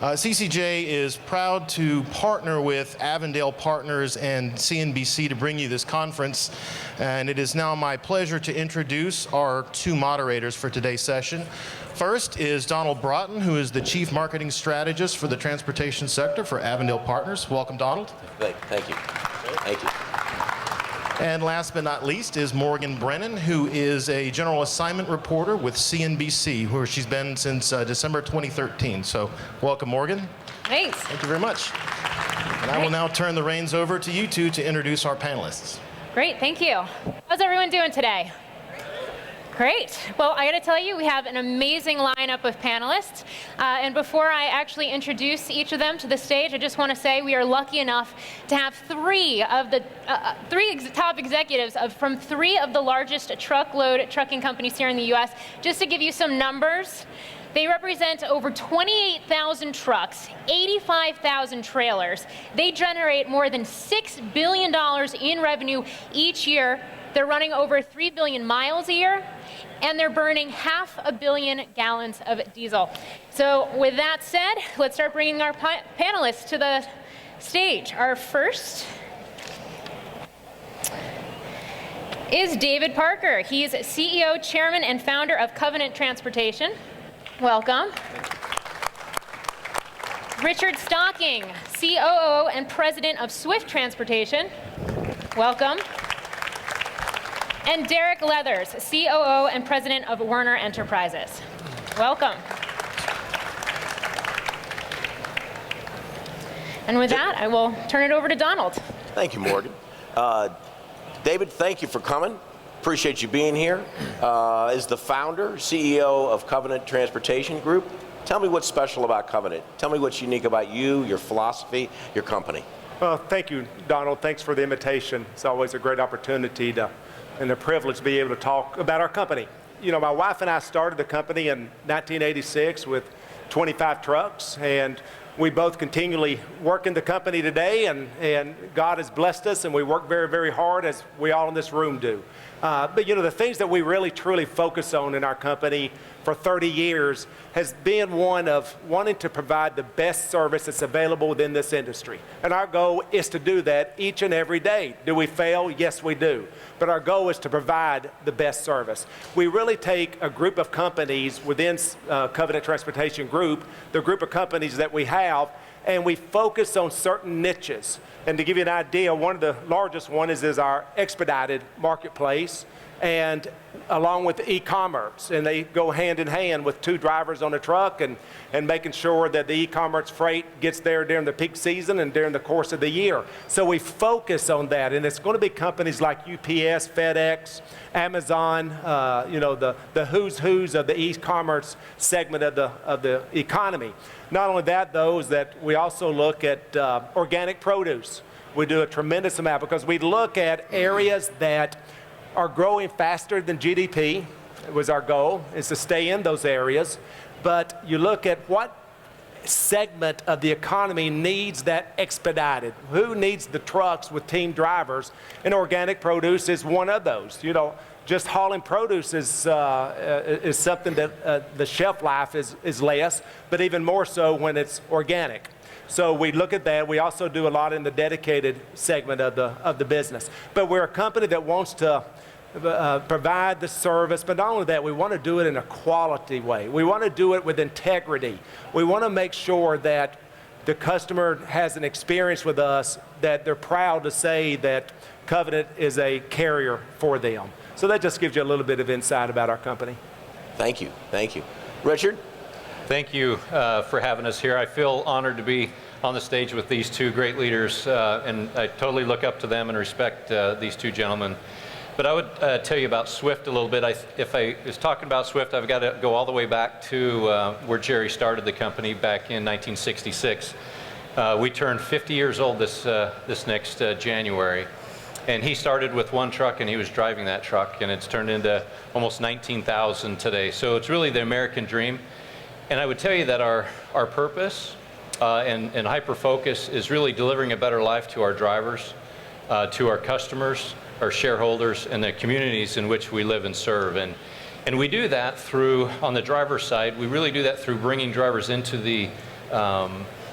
CCJ is proud to partner with Avondale Partners and CNBC to bring you this conference, and it is now my pleasure to introduce our two moderators for today's session. First is Donald Broughton, who is the Chief Marketing Strategist for the transportation sector for Avondale Partners. Welcome, Donald. Thank you. Thank you. And last but not least is Morgan Brennan, who is a general assignment reporter with CNBC, where she's been since December 2013. So welcome, Morgan. Thanks. Thank you very much. And I will now turn the reins over to you two to introduce our panelists. Great, thank you. How's everyone doing today? Great. Well, I got to tell you, we have an amazing lineup of panelists. And before I actually introduce each of them to the stage, I just want to say we are lucky enough to have three of the top executives from three of the largest trucking companies here in the U.S. Just to give you some numbers, they represent over 28,000 trucks, 85,000 trailers. They generate more than $6 billion in revenue each year. They're running over 3 billion miles a year, and they're burning 500 million gallons of diesel. So with that said, let's start bringing our panelists to the stage. Our first is David Parker. He's CEO, Chairman, and founder of Covenant Transportation. Welcome. Richard Stocking, COO and President of Swift Transportation. Welcome. And Derek Leathers, COO and President of Werner Enterprises. Welcome. And with that, I will turn it over to Donald. Thank you, Morgan. David, thank you for coming. Appreciate you being here. As the founder, CEO of Covenant Transportation Group, tell me what's special about Covenant. Tell me what's unique about you, your philosophy, your company. Well, thank you, Donald. Thanks for the invitation. It's always a great opportunity and a privilege to be able to talk about our company. You know, my wife and I started the company in 1986 with 25 trucks, and we both continually work in the company today, and God has blessed us, and we work very, very hard, as we all in this room do. But you know, the things that we really truly focus on in our company for 30 years has been one of wanting to provide the best service that's available within this industry. And our goal is to do that each and every day. Do we fail? Yes, we do. But our goal is to provide the best service. We really take a group of companies within Covenant Transportation Group, the group of companies that we have, and we focus on certain niches. And to give you an idea, one of the largest ones is our expedited marketplace, and along with e-commerce, and they go hand in hand with two drivers on a truck and making sure that the e-commerce freight gets there during the peak season and during the course of the year. So we focus on that, and it's going to be companies like UPS, FedEx, Amazon, you know, the who's of the e-commerce segment of the economy. Not only that, though, is that we also look at organic produce. We do a tremendous amount because we look at areas that are growing faster than GDP. It was our goal, is to stay in those areas. But you look at what segment of the economy needs that expedited. Who needs the trucks with team drivers? And organic produce is one of those. You know, just hauling produce is something that the shelf life is less, but even more so when it's organic. So we look at that. We also do a lot in the dedicated segment of the business. But we're a company that wants to provide the service, but not only that, we want to do it in a quality way. We want to do it with integrity. We want to make sure that the customer has an experience with us that they're proud to say that Covenant is a carrier for them. So that just gives you a little bit of insight about our company. Thank you. Thank you. Richard? Thank you for having us here. I feel honored to be on the stage with these two great leaders, and I totally look up to them and respect these two gentlemen. But I would tell you about Swift a little bit. If I was talking about Swift, I've got to go all the way back to where Jerry started the company back in 1966. We turned 50 years old this next January. And he started with one truck, and he was driving that truck, and it's turned into almost 19,000 today. So it's really the American dream. And I would tell you that our purpose and hyper-focus is really delivering a better life to our drivers, to our customers, our shareholders, and the communities in which we live and serve. And we do that through, on the driver's side, we really do that through bringing drivers into the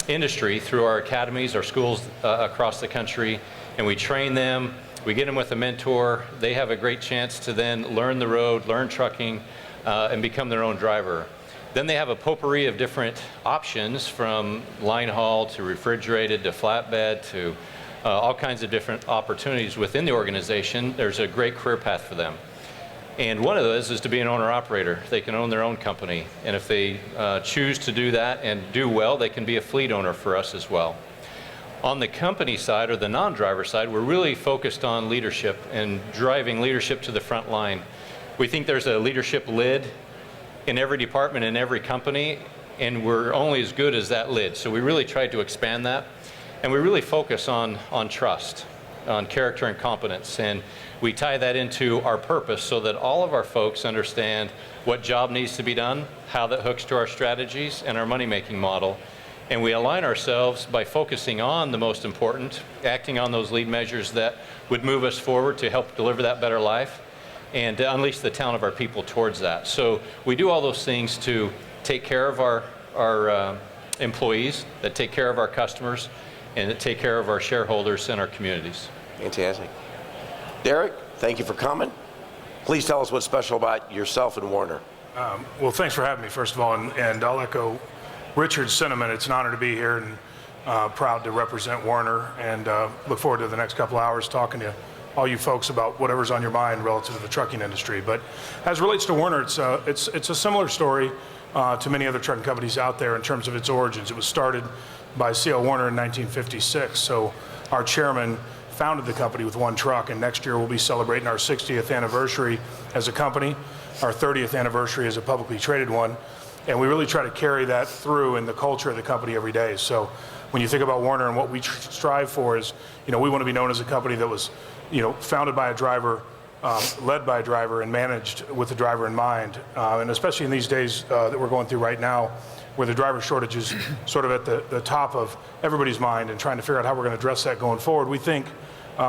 industry through our academies, our schools across the country, and we train them. We get them with a mentor. They have a great chance to then learn the road, learn trucking, and become their own driver. Then they have a potpourri of different options, from line haul to refrigerated to flatbed to all kinds of different opportunities within the organization. There's a great career path for them. And one of those is to be an owner-operator. They can own their own company. And if they choose to do that and do well, they can be a fleet owner for us as well. On the company side, or the non-driver side, we're really focused on leadership and driving leadership to the front line. We think there's a leadership lid in every department, in every company, and we're only as good as that lid. So we really tried to expand that. And we really focus on trust, on character and competence. And we tie that into our purpose so that all of our folks understand what job needs to be done, how that hooks to our strategies and our money-making model. And we align ourselves by focusing on the most important, acting on those lead measures that would move us forward to help deliver that better life and to unleash the talent of our people towards that. So we do all those things to take care of our employees, that take care of our customers, and that take care of our shareholders and our communities. Fantastic. Derek, thank you for coming. Please tell us what's special about yourself and Werner. Well, thanks for having me, first of all, and I'll echo Richard's sentiment. It's an honor to be here and proud to represent Werner, and look forward to the next couple hours talking to all you folks about whatever's on your mind relative to the trucking industry. But as it relates to Werner, it's a similar story to many other trucking companies out there in terms of its origins. It was started by C.L. Werner in 1956. So our chairman founded the company with one truck, and next year we'll be celebrating our 60th anniversary as a company, our 30th anniversary as a publicly traded one, and we really try to carry that through in the culture of the company every day. So when you think about Werner and what we strive for is, we want to be known as a company that was, founded by a driver, led by a driver, and managed with the driver in mind. And especially in these days that we're going through right now, where the driver shortage is sort of at the top of everybody's mind and trying to figure out how we're going to address that going forward, we think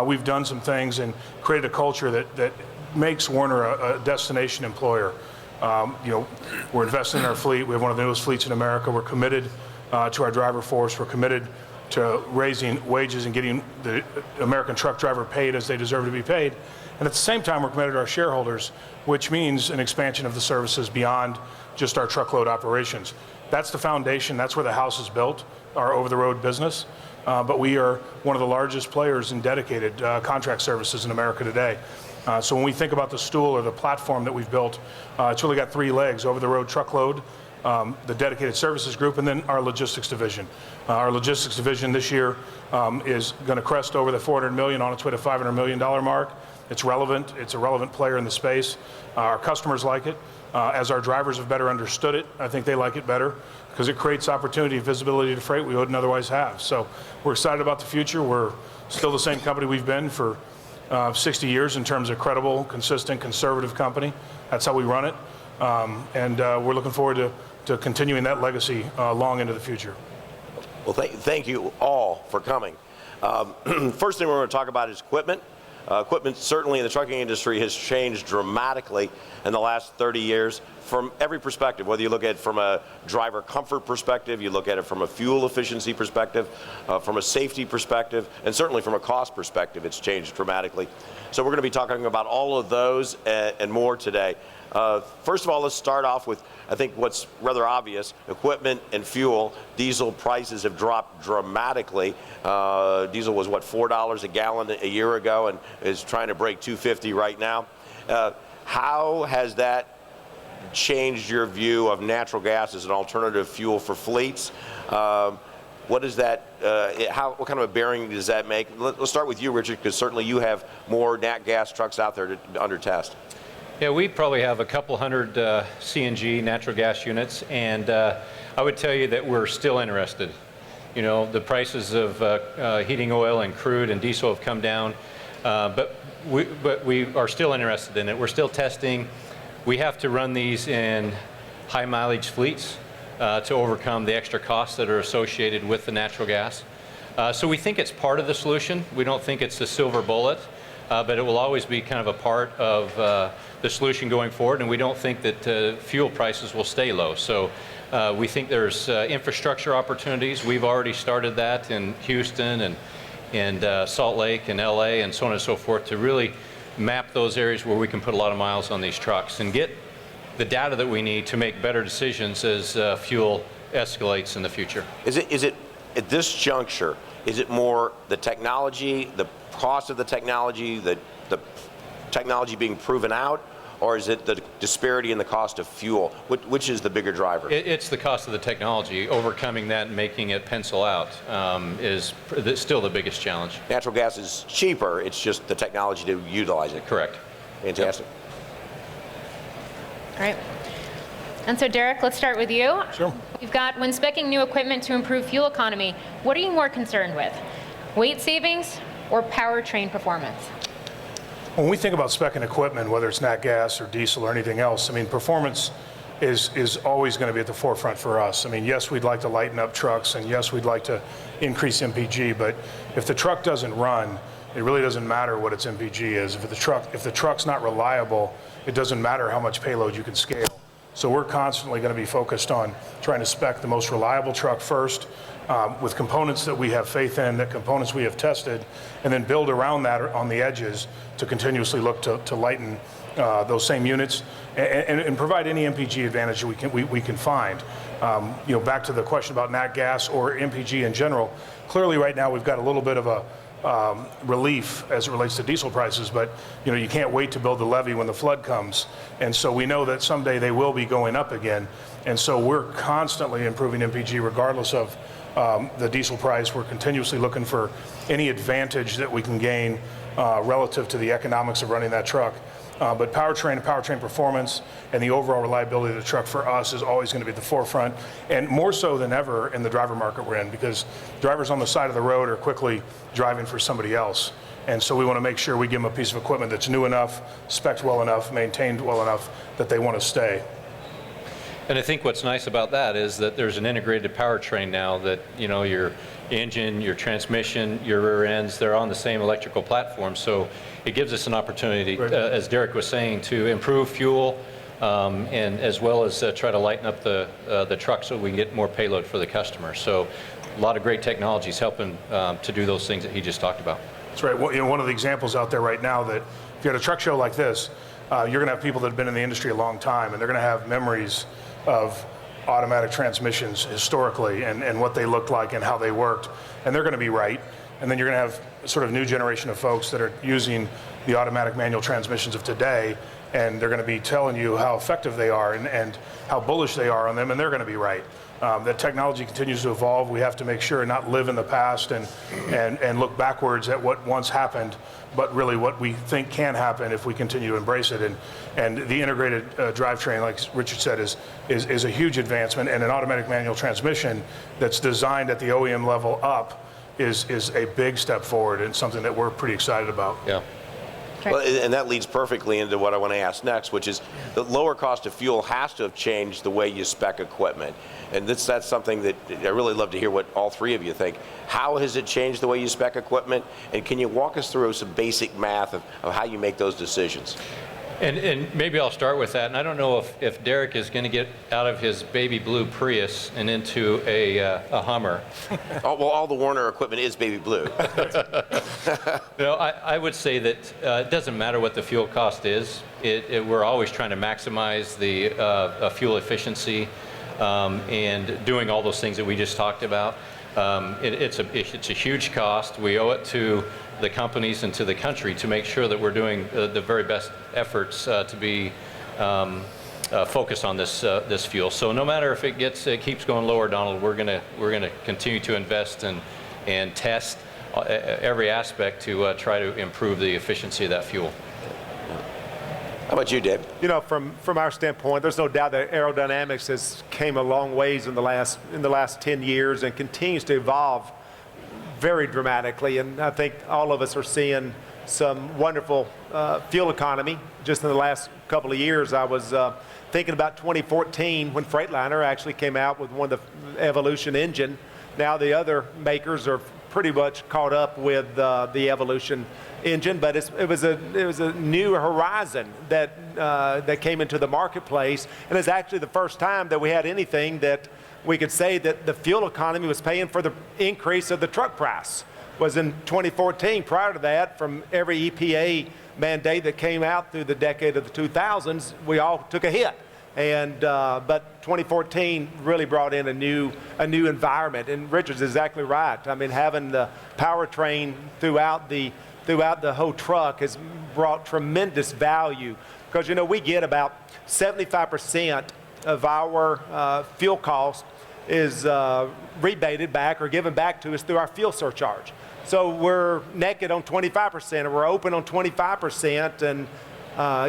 we've done some things and created a culture that makes Werner a destination employer. We're investing in our fleet. We have one of the newest fleets in America. We're committed to our driver force. We're committed to raising wages and getting the American truck driver paid as they deserve to be paid. And at the same time, we're committed to our shareholders, which means an expansion of the services beyond just our truckload operations. That's the foundation. That's where the house is built, our over-the-road business. But we are one of the largest players in dedicated contract services in America today. So when we think about the stool or the platform that we've built, it's really got three legs: over-the-road truckload, the dedicated services group, and then our logistics division. Our logistics division this year is going to crest over the $400 million, on its way to $500 million mark. It's relevant. It's a relevant player in the space. Our customers like it. As our drivers have better understood it, I think they like it better because it creates opportunity and visibility to freight we wouldn't otherwise have. So we're excited about the future. We're still the same company we've been for 60 years in terms of credible, consistent, conservative company. That's how we run it. And we're looking forward to continuing that legacy long into the future. Well, thank you all for coming. First thing we're going to talk about is equipment. Equipment, certainly in the trucking industry, has changed dramatically in the last 30 years from every perspective, whether you look at it from a driver comfort perspective, you look at it from a fuel efficiency perspective, from a safety perspective, and certainly from a cost perspective, it's changed dramatically. So we're going to be talking about all of those and more today. First of all, let's start off with, I think, what's rather obvious: equipment and fuel. Diesel prices have dropped dramatically. Diesel was, what, $4 a gallon a year ago and is trying to break $2.50 right now. How has that changed your view of natural gas as an alternative fuel for fleets? What is that? What kind of a bearing does that make? Let's start with you, Richard, because certainly you have more nat gas trucks out there under test. Yeah, we probably have a couple hundred CNG natural gas units, and I would tell you that we're still interested. The prices of heating oil and crude and diesel have come down, but we are still interested in it. We're still testing. We have to run these in high mileage fleets to overcome the extra costs that are associated with the natural gas. So we think it's part of the solution. We don't think it's the silver bullet. but it will always be kind of a part of the solution going forward, and we don't think that fuel prices will stay low. So we think there's infrastructure opportunities. We've already started that in Houston and Salt Lake and LA and so on and so forth to really map those areas where we can put a lot of miles on these trucks and get the data that we need to make better decisions as fuel escalates in the future. Is it at this juncture, is it more the technology, the cost of the technology, the technology being proven out, or is it the disparity in the cost of fuel? Which is the bigger driver? It's the cost of the technology. Overcoming that and making it pencil out is still the biggest challenge. Natural gas is cheaper, it's just the technology to utilize it. Correct. Fantastic. All right. And so, Derek, let's start with you. Sure. We've got, when speccing new equipment to improve fuel economy, what are you more concerned with? Weight savings or powertrain performance? When we think about speccing equipment, whether it's nat gas or diesel or anything else, I mean, performance is always going to be at the forefront for us. I mean, yes, we'd like to lighten up trucks, and yes, we'd like to increase MPG, but if the truck doesn't run, it really doesn't matter what its MPG is. If the truck's not reliable, it doesn't matter how much payload you can scale. So we're constantly going to be focused on trying to spec the most reliable truck first, with components that we have faith in, that components we have tested, and then build around that on the edges to continuously look to lighten those same units and provide any MPG advantage we can find. You know, back to the question about nat gas or MPG in general, clearly right now we've got a little bit of a relief as it relates to diesel prices, but you know, you can't wait to build the levee when the flood comes, and so we know that someday they will be going up again, and so we're constantly improving MPG regardless of the diesel price. We're continuously looking for any advantage that we can gain relative to the economics of running that truck. But powertrain and powertrain performance and the overall reliability of the truck for us is always going to be at the forefront, and more so than ever in the driver market we're in, because drivers on the side of the road are quickly driving for somebody else. And so we want to make sure we give them a piece of equipment that's new enough, spec'd well enough, maintained well enough that they want to stay. And I think what's nice about that is that there's an integrated powertrain now that, you know, your engine, your transmission, your rear ends, they're on the same electrical platform. So it gives us an opportunity, as Derek was saying, to improve fuel and as well as try to lighten up the truck so we can get more payload for the customer. So a lot of great technologies helping to do those things that he just talked about. That's right. Well, you know, one of the examples out there right now that if you had a truck show like this, you're going to have people that have been in the industry a long time, and they're going to have memories of automatic transmissions historically and what they looked like and how they worked, and they're going to be right. And then you're going to have sort of new generation of folks that are using the automatic manual transmissions of today, and they're going to be telling you how effective they are and how bullish they are on them, and they're going to be right. That technology continues to evolve. We have to make sure and not live in the past and look backwards at what once happened, but really what we think can happen if we continue to embrace it. And the integrated drivetrain, like Richard said, is a huge advancement, and an automatic manual transmission that's designed at the OEM level up is a big step forward and something that we're pretty excited about. Yeah. Well, and that leads perfectly into what I want to ask next, which is the lower cost of fuel has to have changed the way you spec equipment. And that's something that I really love to hear what all three of you think. How has it changed the way you spec equipment? And can you walk us through some basic math of how you make those decisions? And maybe I'll start with that. And I don't know if Derek is going to get out of his baby blue Prius and into a Hummer. Well, all the Werner equipment is baby blue. No, I would say that it doesn't matter what the fuel cost is. We're always trying to maximize the fuel efficiency and doing all those things that we just talked about. It's a huge cost. We owe it to the companies and to the country to make sure that we're doing the very best efforts to be focused on this fuel. So no matter if it keeps going lower, Donald, we're gonna continue to invest and test every aspect to try to improve the efficiency of that fuel. How about you, Dave? You know, from our standpoint, there's no doubt that aerodynamics has came a long ways in the last 10 years and continues to evolve very dramatically. And I think all of us are seeing some wonderful fuel economy just in the last couple of years. I was thinking about 2014 when Freightliner actually came out with one of the Evolution engine. Now the other makers are pretty much caught up with the Evolution engine, but it was a new horizon that came into the marketplace, and it's actually the first time that we had anything that we could say that the fuel economy was paying for the increase of the truck price. Was in 2014. Prior to that, from every EPA mandate that came out through the decade of the 2000s, we all took a hit. And but 2014 really brought in a new environment. And Richard's exactly right. I mean, having the powertrain throughout the whole truck has brought tremendous value, because you know we get about 75% of our fuel cost is rebated back or given back to us through our fuel surcharge. So we're naked on 25%, or we're open on 25%, and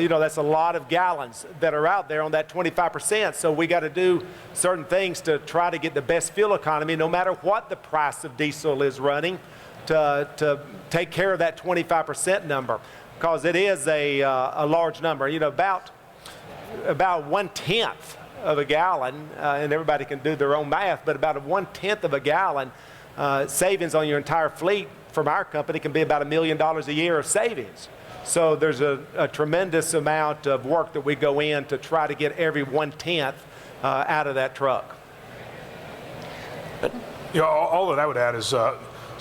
you know, that's a lot of gallons that are out there on that 25%. So we got to do certain things to try to get the best fuel economy, no matter what the price of diesel is running, to take care of that 25% number, because it is a large number. You know, about 1/10 of a gallon, and everybody can do their own math, but about 1/10 of a gallon savings on your entire fleet from our company can be about $1 million a year of savings. So there's a tremendous amount of work that we go in to try to get every 1/10 out of that truck. You know, all that I would add is, so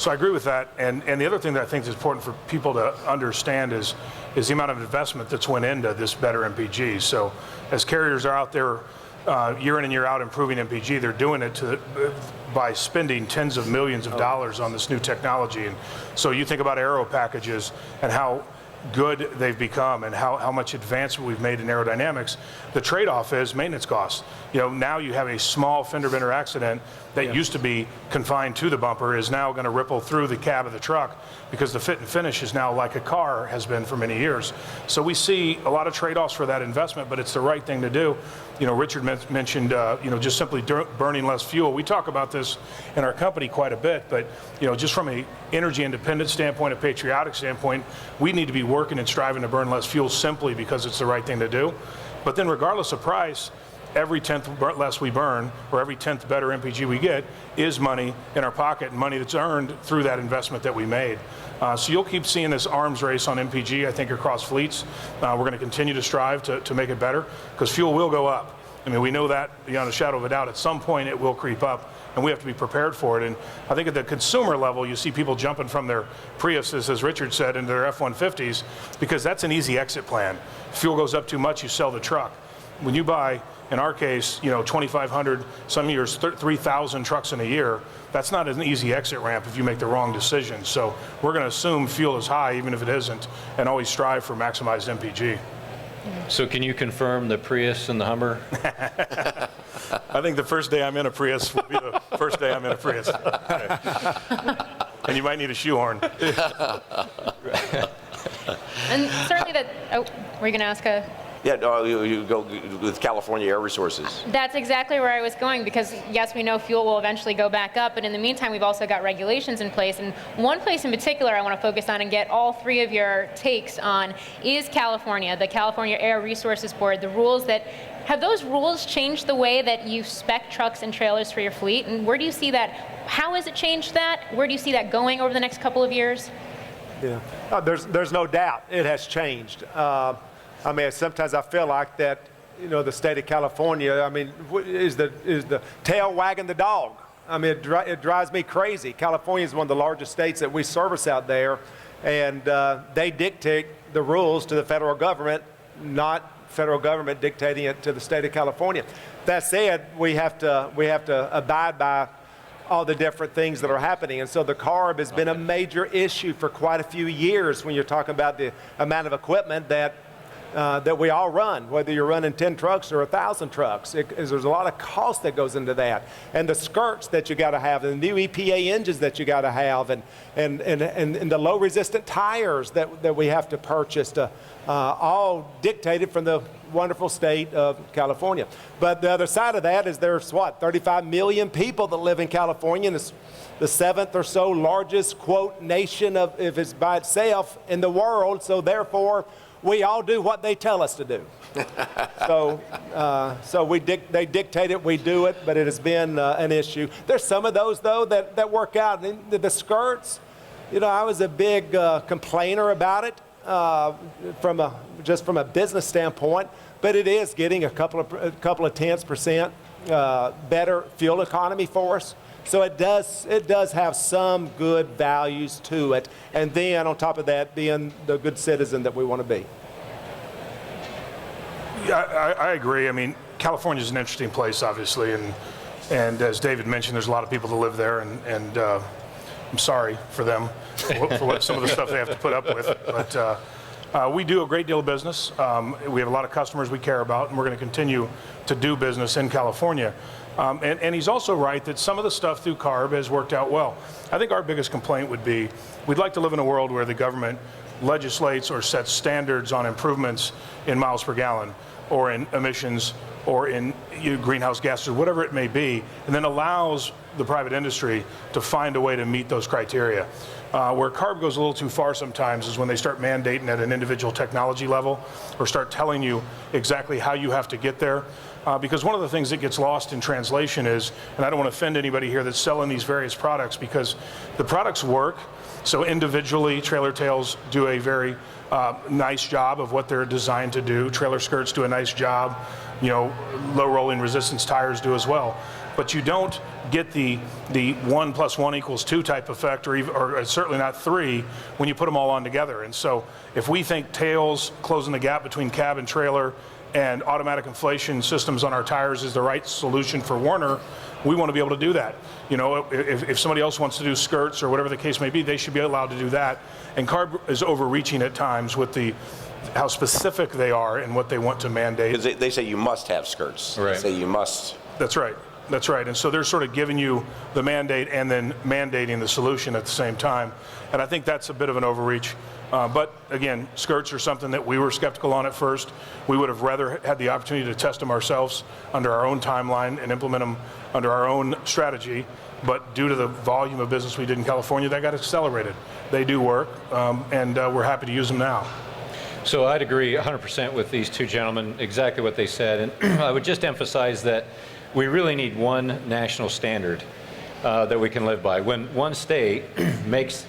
I agree with that. And the other thing that I think is important for people to understand is the amount of investment that's went into this better MPG. So as carriers are out there year in and year out improving MPG, they're doing it by spending tens of millions of dollars on this new technology. And so you think about aero packages and how good they've become and how much advancement we've made in aerodynamics. The trade-off is maintenance costs. You know, now you have a small fender bender accident that used to be confined to the bumper is now going to ripple through the cab of the truck, because the fit and finish is now like a car has been for many years. So we see a lot of trade-offs for that investment, but it's the right thing to do. You know, Richard mentioned, you know, just simply burning less fuel. We talk about this in our company quite a bit, but, you know, just from a energy independent standpoint, a patriotic standpoint, we need to be working and striving to burn less fuel simply because it's the right thing to do. But then regardless of price, every 10th less we burn, or every 10th better MPG we get, is money in our pocket, and money that's earned through that investment that we made. So you'll keep seeing this arms race on MPG, I think, across fleets. We're going to continue to strive to make it better, because fuel will go up. I mean, we know that beyond a shadow of a doubt. At some point, it will creep up, and we have to be prepared for it. And I think at the consumer level, you see people jumping from their Priuses, as Richard said, into their F-150s, because that's an easy exit plan. If fuel goes up too much, you sell the truck. When you buy, in our case, you know, 2,500, some years 3,000 trucks in a year, that's not an easy exit ramp if you make the wrong decision. So we're going to assume fuel is high, even if it isn't, and always strive for maximized MPG. So can you confirm the Prius and the Hummer? I think the first day I'm in a Prius will be the first day I'm in a Prius. And you might need a shoehorn. And certainly that, oh, were you going to ask a? Yeah, no, you go with California Air Resources. That's exactly where I was going, because yes, we know fuel will eventually go back up, but in the meantime, we've also got regulations in place. And one place in particular I want to focus on and get all three of your takes on is California, the California Air Resources Board, the rules that, have those rules changed the way that you spec trucks and trailers for your fleet? And where do you see that, how has it changed that? Where do you see that going over the next couple of years? Yeah, there's no doubt it has changed. I mean, sometimes I feel like that, you know, the state of California, I mean, is the tail wagging the dog. I mean, it drives me crazy. California is one of the largest states that we service out there, and they dictate the rules to the federal government, not federal government dictating it to the state of California. That said, we have to abide by all the different things that are happening. And so the CARB has been a major issue for quite a few years when you're talking about the amount of equipment that we all run, whether you're running 10 trucks or 1,000 trucks. There's a lot of cost that goes into that. And the skirts that you got to have, and the new EPA engines that you got to have, and the low resistant tires that we have to purchase, all dictated from the wonderful state of California. But the other side of that is there's 35 million people that live in California, and it's the 7th or so largest, quote, nation if it's by itself in the world. So therefore, we all do what they tell us to do. So they dictate it, we do it, but it has been an issue. There's some of those, though, that work out. And the skirts, I was a big complainer about it from a business standpoint, but it is getting a couple of tenths percent better fuel economy for us. So it does have some good values to it. And then on top of that, being the good citizen that we want to be. Yeah, I agree. I mean, California is an interesting place, obviously, and as David mentioned, there's a lot of people that live there, and I'm sorry for them for what some of the stuff they have to put up with. But we do a great deal of business. We have a lot of customers we care about, and we're going to continue to do business in California. And he's also right that some of the stuff through CARB has worked out well. I think our biggest complaint would be we'd like to live in a world where the government legislates or sets standards on improvements in miles per gallon or in emissions or in greenhouse gases or whatever it may be, and then allows the private industry to find a way to meet those criteria. Where CARB goes a little too far sometimes is when they start mandating at an individual technology level or start telling you exactly how you have to get there. Because one of the things that gets lost in translation is, and I don't want to offend anybody here that's selling these various products, because the products work. So individually, trailer tails do a very nice job of what they're designed to do. Trailer skirts do a nice job. Low rolling resistance tires do as well. But you don't get the 1 + 1 = 2 type effect, or certainly not 3, when you put them all on together. And so if we think tails closing the gap between cab and trailer and automatic inflation systems on our tires is the right solution for Werner, we want to be able to do that. If somebody else wants to do skirts or whatever the case may be, they should be allowed to do that. And CARB is overreaching at times with how specific they are in what they want to mandate. Because they say you must have skirts. Right. They say you must. That's right. That's right. And so they're sort of giving you the mandate and then mandating the solution at the same time. And I think that's a bit of an overreach. But again, skirts are something that we were skeptical on at first. We would have rather had the opportunity to test them ourselves under our own timeline and implement them under our own strategy. But due to the volume of business we did in California, that got accelerated. They do work, and we're happy to use them now. So I'd agree 100% with these two gentlemen, exactly what they said. And I would just emphasize that we really need one national standard that we can live by. When one state makes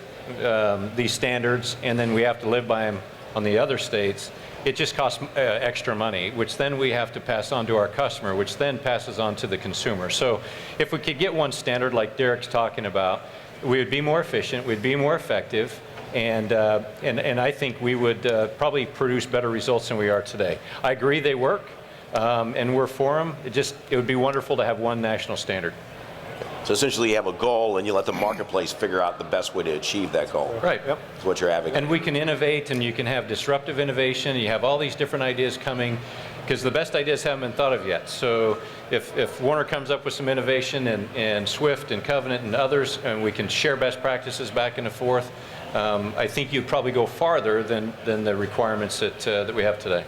these standards and then we have to live by them on the other states, it just costs extra money, which then we have to pass on to our customer, which then passes on to the consumer. So if we could get one standard like Derek's talking about, we would be more efficient, we'd be more effective, and I think we would probably produce better results than we are today. I agree they work, and we're for them. It would be wonderful to have one national standard. So essentially you have a goal and you let the marketplace figure out the best way to achieve that goal. Right. Yep. That's what you're having. And we can innovate, and you can have disruptive innovation. You have all these different ideas coming, because the best ideas haven't been thought of yet. So if Werner comes up with some innovation, and Swift and Covenant and others, and we can share best practices back and forth, I think you'd probably go farther than the requirements that we have today,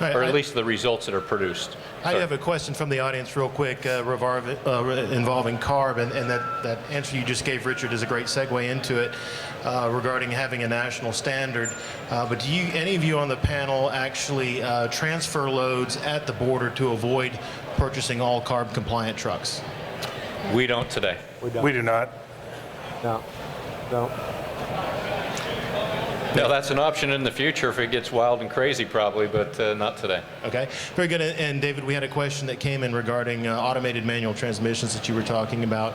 or at least the results that are produced. I have a question from the audience real quick involving CARB, and that answer you just gave, Richard, is a great segue into it regarding having a national standard. But do any of you on the panel actually transfer loads at the border to avoid purchasing all CARB compliant trucks? We don't today. We do not. No. Now, that's an option in the future if it gets wild and crazy, probably, but not today. Okay, very good. And David, we had a question that came in regarding automated manual transmissions that you were talking about.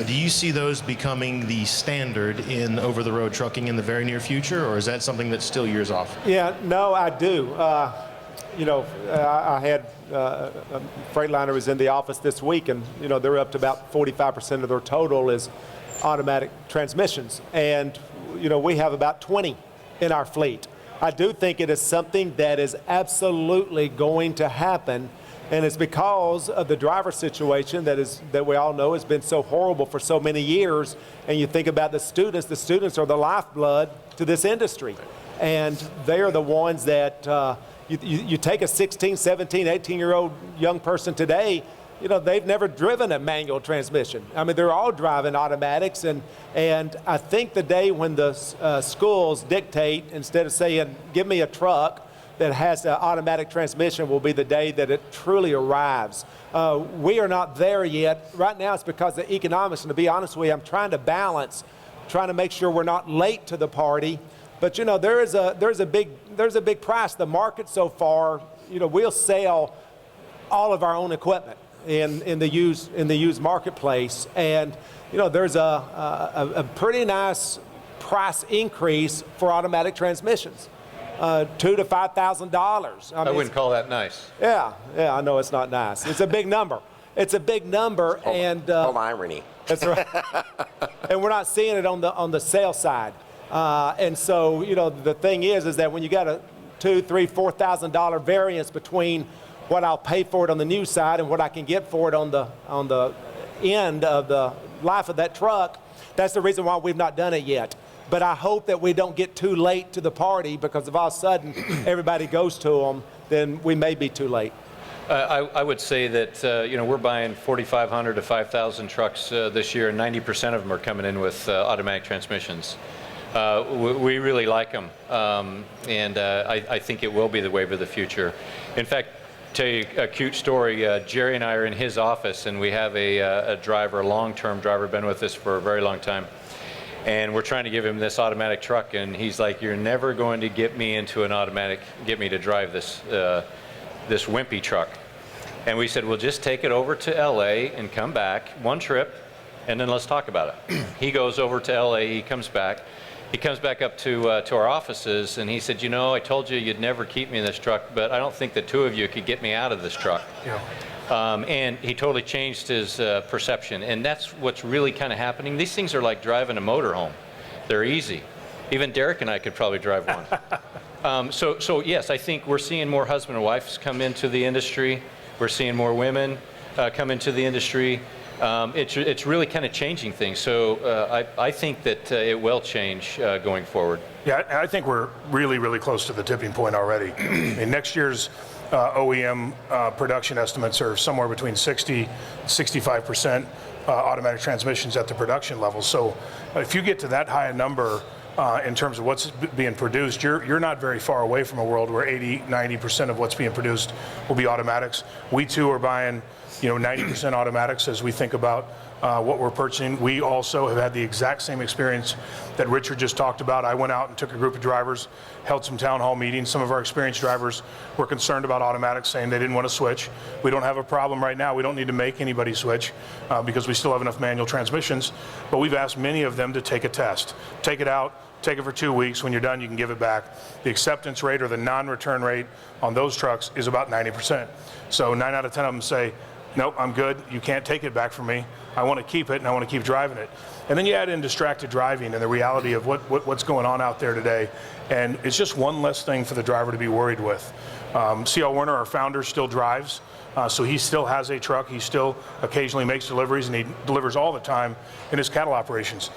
Do you see those becoming the standard in over-the-road trucking in the very near future, or is that something that's still years off? Yeah, no, I do. I had a Freightliner was in the office this week, and they're up to about 45% of their total is automatic transmissions, and we have about 20 in our fleet. I do think it is something that is absolutely going to happen, and it's because of the driver situation that we all know has been so horrible for so many years. And you think about the students are the lifeblood to this industry, and they are the ones that you take a 16, 17, 18-year-old young person today, they've never driven a manual transmission. I mean, they're all driving automatics, and I think the day when the schools dictate, instead of saying, give me a truck that has an automatic transmission, will be the day that it truly arrives. We are not there yet. Right now it's because of the economics, and to be honest with you, I'm trying to make sure we're not late to the party. But there's a big price. The market so far, we'll sell all of our own equipment in the used marketplace, and there's a pretty nice price increase for automatic transmissions, $2,000 to $5,000. I wouldn't call that nice. Yeah, I know it's not nice. It's a big number. It's a big number, and irony. that's right. And we're not seeing it on the sales side. And so the thing is that when you got a $2,000, $3,000, $4,000 variance between what I'll pay for it on the new side and what I can get for it on the end of the life of that truck, that's the reason why we've not done it yet. But I hope that we don't get too late to the party, because if all of a sudden everybody goes to them, then we may be too late. I would say that we're buying 4,500 to 5,000 trucks this year, and 90% of them are coming in with automatic transmissions. We really like them, and I think it will be the wave of the future. In fact, tell you a cute story. Jerry and I are in his office, and we have a driver, a long-term driver, been with us for a very long time. And we're trying to give him this automatic truck, and he's like, "You're never going to get me into an automatic, get me to drive this wimpy truck." And we said, "Well, just take it over to LA and come back, one trip, and then let's talk about it." He goes over to LA, he comes back up to our offices, and he said, "I told you you'd never keep me in this truck, but I don't think the two of you could get me out of this truck." Yeah. And he totally changed his perception, and that's what's really kind of happening. These things are like driving a motorhome. They're easy. Even Derek and I could probably drive one. So yes, I think we're seeing more husband and wives come into the industry. We're seeing more women come into the industry. It's really kind of changing things. So I think that it will change going forward. Yeah, and I think we're really, really close to the tipping point already. I mean, next year's OEM production estimates are somewhere between 60 and 65% automatic transmissions at the production level. So if you get to that high a number in terms of what's being produced, you're not very far away from a world where 80, 90% of what's being produced will be automatics. We too are buying 90% automatics as we think about what we're purchasing. We also have had the exact same experience that Richard just talked about. I went out and took a group of drivers, held some town hall meetings. Some of our experienced drivers were concerned about automatics, saying they didn't want to switch. We don't have a problem right now. We don't need to make anybody switch because we still have enough manual transmissions. But we've asked many of them to take a test. Take it out. Take it for 2 weeks. When you're done, you can give it back. The acceptance rate or the non-return rate on those trucks is about 90%. So 9 out of 10 of them say, "Nope, I'm good. You can't take it back from me. I want to keep it, and I want to keep driving it." And then you add in distracted driving and the reality of what's going on out there today. And it's just one less thing for the driver to be worried with. C.L. Werner, our founder, still drives. So he still has a truck. He still occasionally makes deliveries, and he delivers all the time in his cattle operations.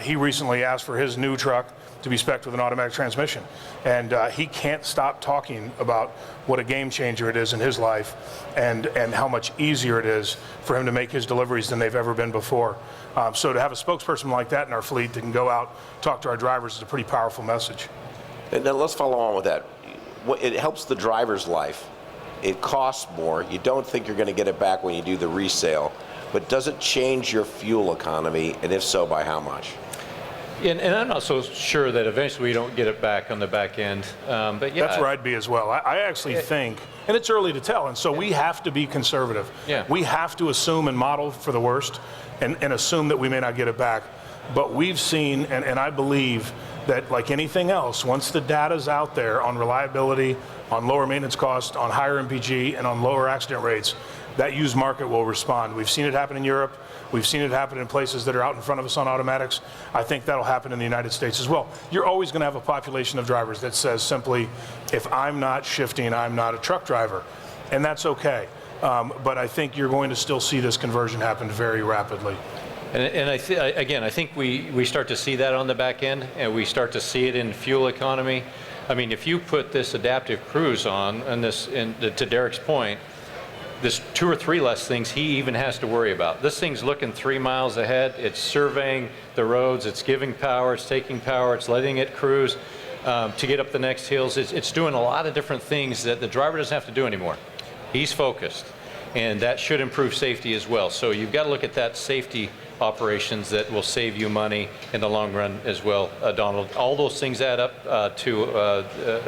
He recently asked for his new truck to be spec'd with an automatic transmission. And he can't stop talking about what a game changer it is in his life and how much easier it is for him to make his deliveries than they've ever been before. So to have a spokesperson like that in our fleet that can go out, talk to our drivers is a pretty powerful message. And then let's follow on with that. It helps the driver's life. It costs more. You don't think you're going to get it back when you do the resale. But does it change your fuel economy? And if so, by how much? And I'm not so sure that eventually we don't get it back on the back end. But yeah, that's where I'd be as well. I actually think, and it's early to tell, and so we have to be conservative. Yeah. We have to assume and model for the worst and assume that we may not get it back. But we've seen, and I believe that like anything else, once the data's out there on reliability, on lower maintenance costs, on higher MPG, and on lower accident rates, that used market will respond. We've seen it happen in Europe. We've seen it happen in places that are out in front of us on automatics. I think that'll happen in the United States as well. You're always going to have a population of drivers that says simply, if I'm not shifting, I'm not a truck driver. And that's okay. But I think you're going to still see this conversion happen very rapidly. And I think we start to see that on the back end, and we start to see it in fuel economy. I mean, if you put this adaptive cruise on, and to Derek's point, there's 2 or 3 less things he even has to worry about. This thing's looking 3 miles ahead. It's surveying the roads. It's giving power. It's taking power. It's letting it cruise to get up the next hills. It's doing a lot of different things that the driver doesn't have to do anymore. He's focused, and that should improve safety as well. So you've got to look at that safety operations that will save you money in the long run as well, Donald. All those things add up to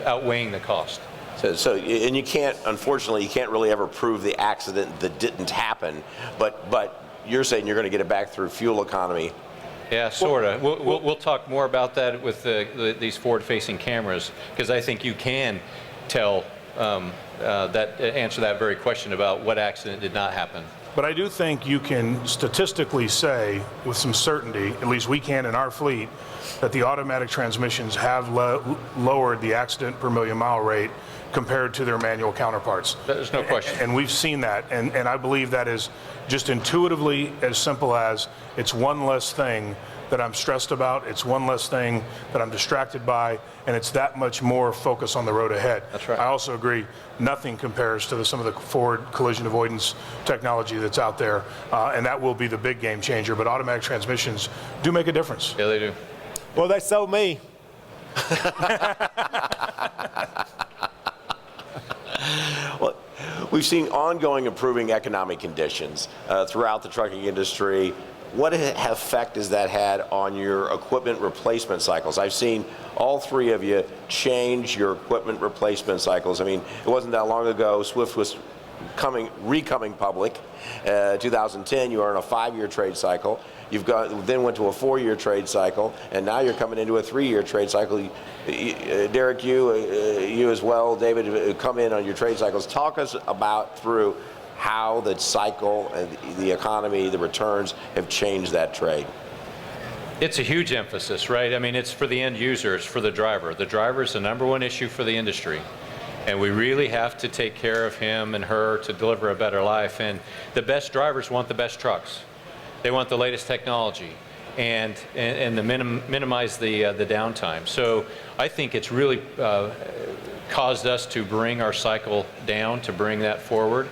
outweighing the cost. And you can't, unfortunately, you can't really ever prove the accident that didn't happen, but you're saying you're going to get it back through fuel economy. Yeah, sort of. We'll talk more about that with these forward-facing cameras, because I think you can tell answer that very question about what accident did not happen. But I do think you can statistically say with some certainty, at least we can in our fleet, that the automatic transmissions have lowered the accident per million mile rate compared to their manual counterparts. There's no question. And we've seen that, and I believe that is just intuitively as simple as it's one less thing that I'm stressed about, it's one less thing that I'm distracted by, and it's that much more focus on the road ahead. That's right. I also agree, nothing compares to some of the forward collision avoidance technology that's out there, and that will be the big game changer, but automatic transmissions do make a difference. Yeah, they do. Well, they sold me. Well, we've seen ongoing improving economic conditions throughout the trucking industry. What effect has that had on your equipment replacement cycles? I've seen all 3 of you change your equipment replacement cycles. I mean, it wasn't that long ago Swift was recoming public. 2010, you were in a 5-year trade cycle. Then went to a 4-year trade cycle, and now you're coming into a 3-year trade cycle. Derek, you as well, David, come in on your trade cycles. Talk us through how the cycle and the economy, the returns have changed that trade. It's a huge emphasis, right? I mean, it's for the end user, it's for the driver. The driver is the #1 issue for the industry. And we really have to take care of him and her to deliver a better life. And the best drivers want the best trucks. They want the latest technology and to minimize the downtime. So I think it's really caused us to bring our cycle down, to bring that forward,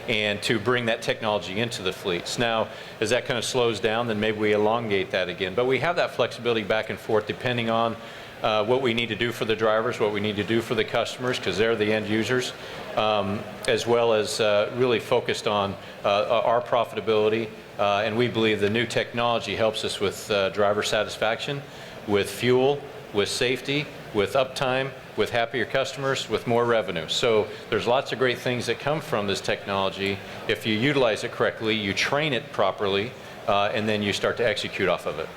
and to bring that technology into the fleets. Now, as that kind of slows down, then maybe we elongate that again. But we have that flexibility back and forth depending on what we need to do for the drivers, what we need to do for the customers, because they're the end users, as well as really focused on our profitability. And we believe the new technology helps us with driver satisfaction, with fuel, with safety, with uptime, with happier customers, with more revenue. So there's lots of great things that come from this technology. If you utilize it correctly, you train it properly, and then you start to execute off of it.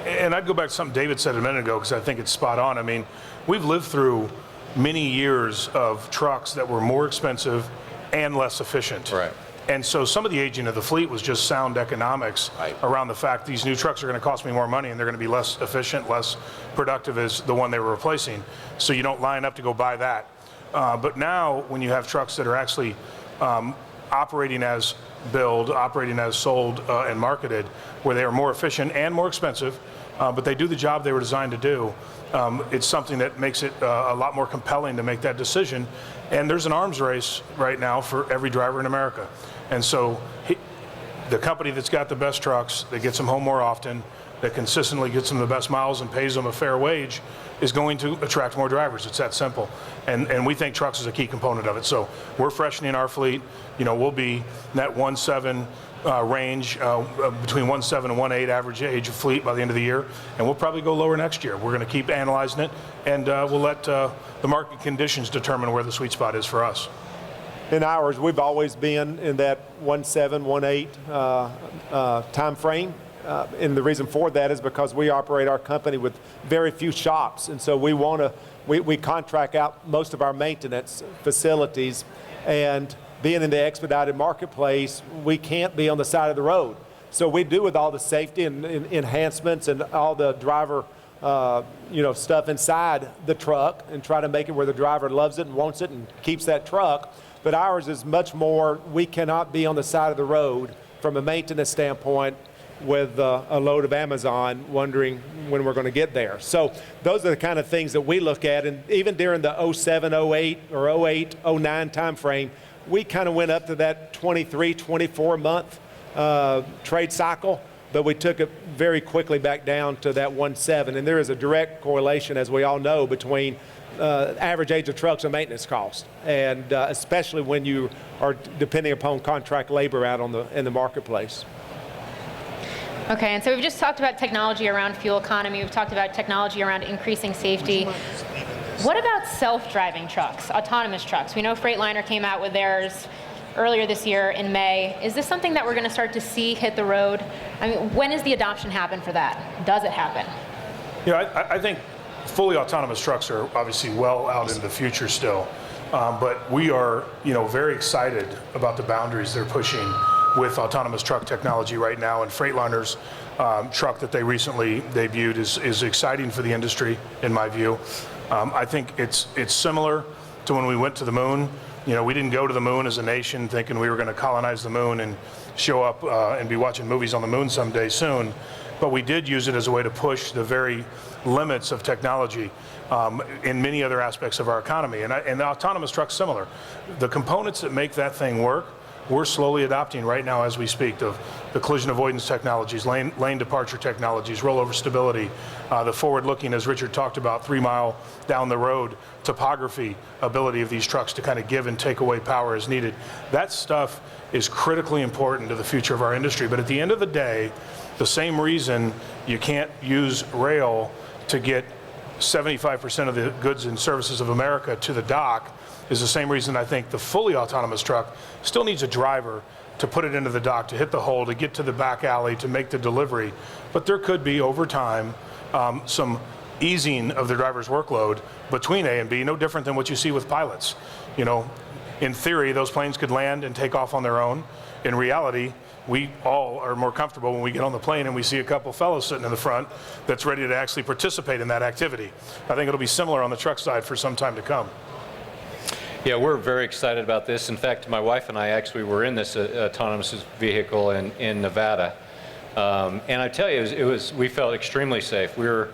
And I'd go back to something David said a minute ago, because I think it's spot on. I mean, we've lived through many years of trucks that were more expensive and less efficient. Right. And so some of the aging of the fleet was just sound economics around the fact these new trucks are going to cost me more money and they're going to be less efficient, less productive as the one they were replacing. So you don't line up to go buy that. But now when you have trucks that are actually operating as build, operating as sold and marketed, where they are more efficient and more expensive, but they do the job they were designed to do, it's something that makes it a lot more compelling to make that decision. And there's an arms race right now for every driver in America. And so the company that's got the best trucks, that gets them home more often, that consistently gets them the best miles and pays them a fair wage, is going to attract more drivers. It's that simple. And we think trucks is a key component of it. So we're freshening our fleet. You know, we'll be in that 1.7 range, between 1.7 and 1.8 average age of fleet by the end of the year. And we'll probably go lower next year. We're going to keep analyzing it, and we'll let the market conditions determine where the sweet spot is for us. In ours, we've always been in that 1.7, 1.8 time frame. And the reason for that is because we operate our company with very few shops. And so we contract out most of our maintenance facilities, and being in the expedited marketplace, we can't be on the side of the road. So we do with all the safety and enhancements and all the driver stuff inside the truck, and try to make it where the driver loves it and wants it and keeps that truck. But ours is much more, we cannot be on the side of the road from a maintenance standpoint with a load of Amazon wondering when we're going to get there. So those are the kind of things that we look at. And even during the 07, 08, or 08, 09 time frame, we kind of went up to that 23, 24 month trade cycle, but we took it very quickly back down to that 1.7. And there is a direct correlation, as we all know, between average age of trucks and maintenance costs, and especially when you are depending upon contract labor out in the marketplace. Okay, and so we've just talked about technology around fuel economy. We've talked about technology around increasing safety. What about self-driving trucks, autonomous trucks? We know Freightliner came out with theirs earlier this year in May. Is this something that we're going to start to see hit the road? I mean, when does the adoption happen for that? Does it happen? Yeah, I think fully autonomous trucks are obviously well out in the future still, but we are, very excited about the boundaries they're pushing with autonomous truck technology right now. And Freightliner's truck that they recently debuted is exciting for the industry, in my view. I think it's similar to when we went to the moon. We didn't go to the moon as a nation thinking we were going to colonize the moon and show up and be watching movies on the moon someday soon. But we did use it as a way to push the very limits of technology in many other aspects of our economy. And the autonomous truck's similar. The components that make that thing work, we're slowly adopting right now as we speak of the collision avoidance technologies, lane departure technologies, rollover stability, the forward-looking, as Richard talked about, 3 mile down the road topography ability of these trucks to kind of give and take away power as needed. That stuff is critically important to the future of our industry. But at the end of the day, the same reason you can't use rail to get 75% of the goods and services of America to the dock is the same reason I think the fully autonomous truck still needs a driver to put it into the dock, to hit the hole, to get to the back alley, to make the delivery. But there could be, over time, some easing of the driver's workload between A and B, no different than what you see with pilots. In theory, those planes could land and take off on their own. In reality, we all are more comfortable when we get on the plane and we see a couple fellows sitting in the front that's ready to actually participate in that activity. I think it'll be similar on the truck side for some time to come. Yeah, we're very excited about this. In fact, my wife and I actually were in this autonomous vehicle in Nevada. And I tell you, we felt extremely safe. We were,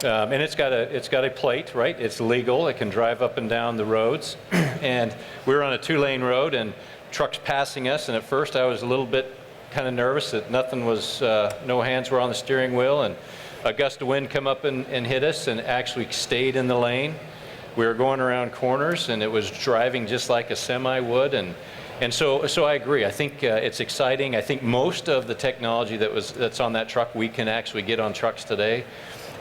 and it's got a plate, right? It's legal. It can drive up and down the roads. And we were on a 2-lane road and trucks passing us. And at first I was a little bit kind of nervous that nothing was, no hands were on the steering wheel. And a gust of wind come up and hit us and actually stayed in the lane. We were going around corners and it was driving just like a semi would. And so I agree. I think it's exciting. I think most of the technology that's on that truck we can actually get on trucks today.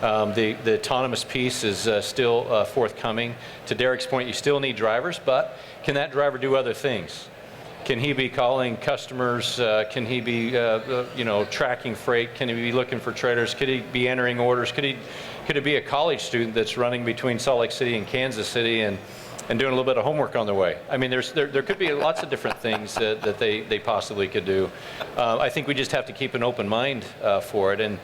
The autonomous piece is still forthcoming. To Derek's point, you still need drivers, but can that driver do other things? Can he be calling customers? Can he be tracking freight? Can he be looking for traders? Could he be entering orders? Could it be a college student that's running between Salt Lake City and Kansas City and doing a little bit of homework on their way? I mean, there could be lots of different things that they possibly could do. I think we just have to keep an open mind for it, and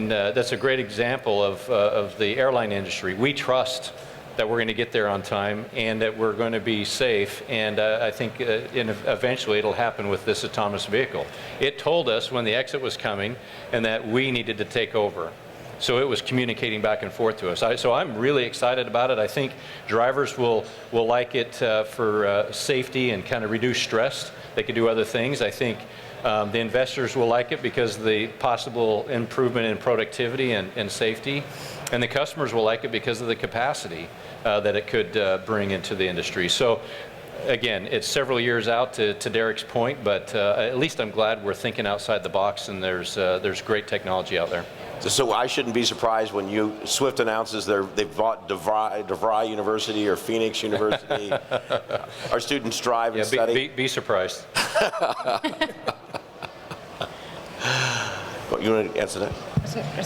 that's a great example of the airline industry. We trust that we're going to get there on time and that we're going to be safe, and I think eventually it'll happen with this autonomous vehicle. It told us when the exit was coming and that we needed to take over. So it was communicating back and forth to us. So I'm really excited about it. I think drivers will like it for safety and kind of reduce stress. They could do other things. I think the investors will like it because of the possible improvement in productivity and safety. And the customers will like it because of the capacity that it could bring into the industry. So again, it's several years out to Derek's point, but at least I'm glad we're thinking outside the box and there's great technology out there. So I shouldn't be surprised when Swift announces they've bought DeVry University or Phoenix University. Our students drive and study. Be surprised. You want to answer that?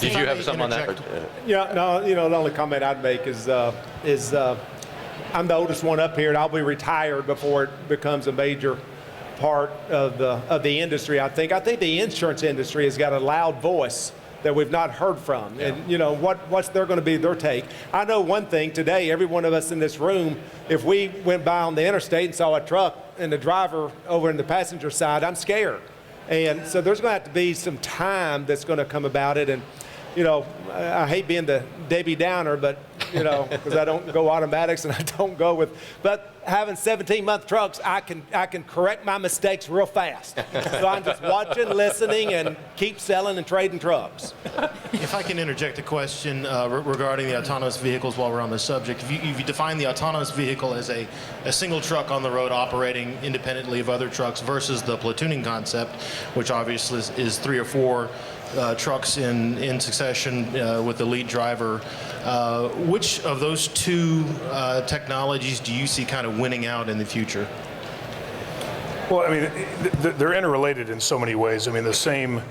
Did you have something on that? Yeah, no. The only comment I'd make is I'm the oldest one up here, and I'll be retired before it becomes a major part of the industry. I think the insurance industry has got a loud voice that we've not heard from. Yeah. And what's they're going to be their take. I know one thing today, every one of us in this room, if we went by on the interstate and saw a truck and the driver over in the passenger side, I'm scared. And so there's going to have to be some time that's going to come about it. And I hate being the Debbie Downer, but you know, because I don't go automatics and I don't go with, but having 17-month trucks, I can correct my mistakes real fast. So I'm just watching, listening, and keep selling and trading trucks. If I can interject a question regarding the autonomous vehicles while we're on the subject. If you define the autonomous vehicle as a single truck on the road operating independently of other trucks versus the platooning concept, which obviously is 3 or 4 trucks in succession with the lead driver, which of those two technologies do you see kind of winning out in the future? Well, I mean, they're interrelated in so many ways. I mean, the same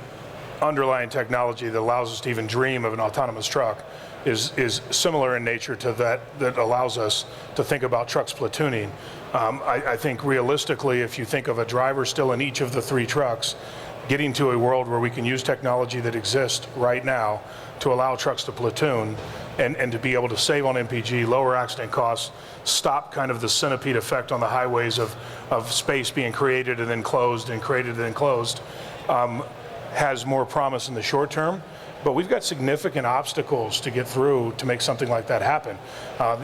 underlying technology that allows us to even dream of an autonomous truck is similar in nature to that allows us to think about trucks platooning. I think realistically, if you think of a driver still in each of the 3 trucks, getting to a world where we can use technology that exists right now to allow trucks to platoon and to be able to save on MPG, lower accident costs, stop kind of the centipede effect on the highways of space being created and then closed and created and then closed, has more promise in the short term. But we've got significant obstacles to get through to make something like that happen.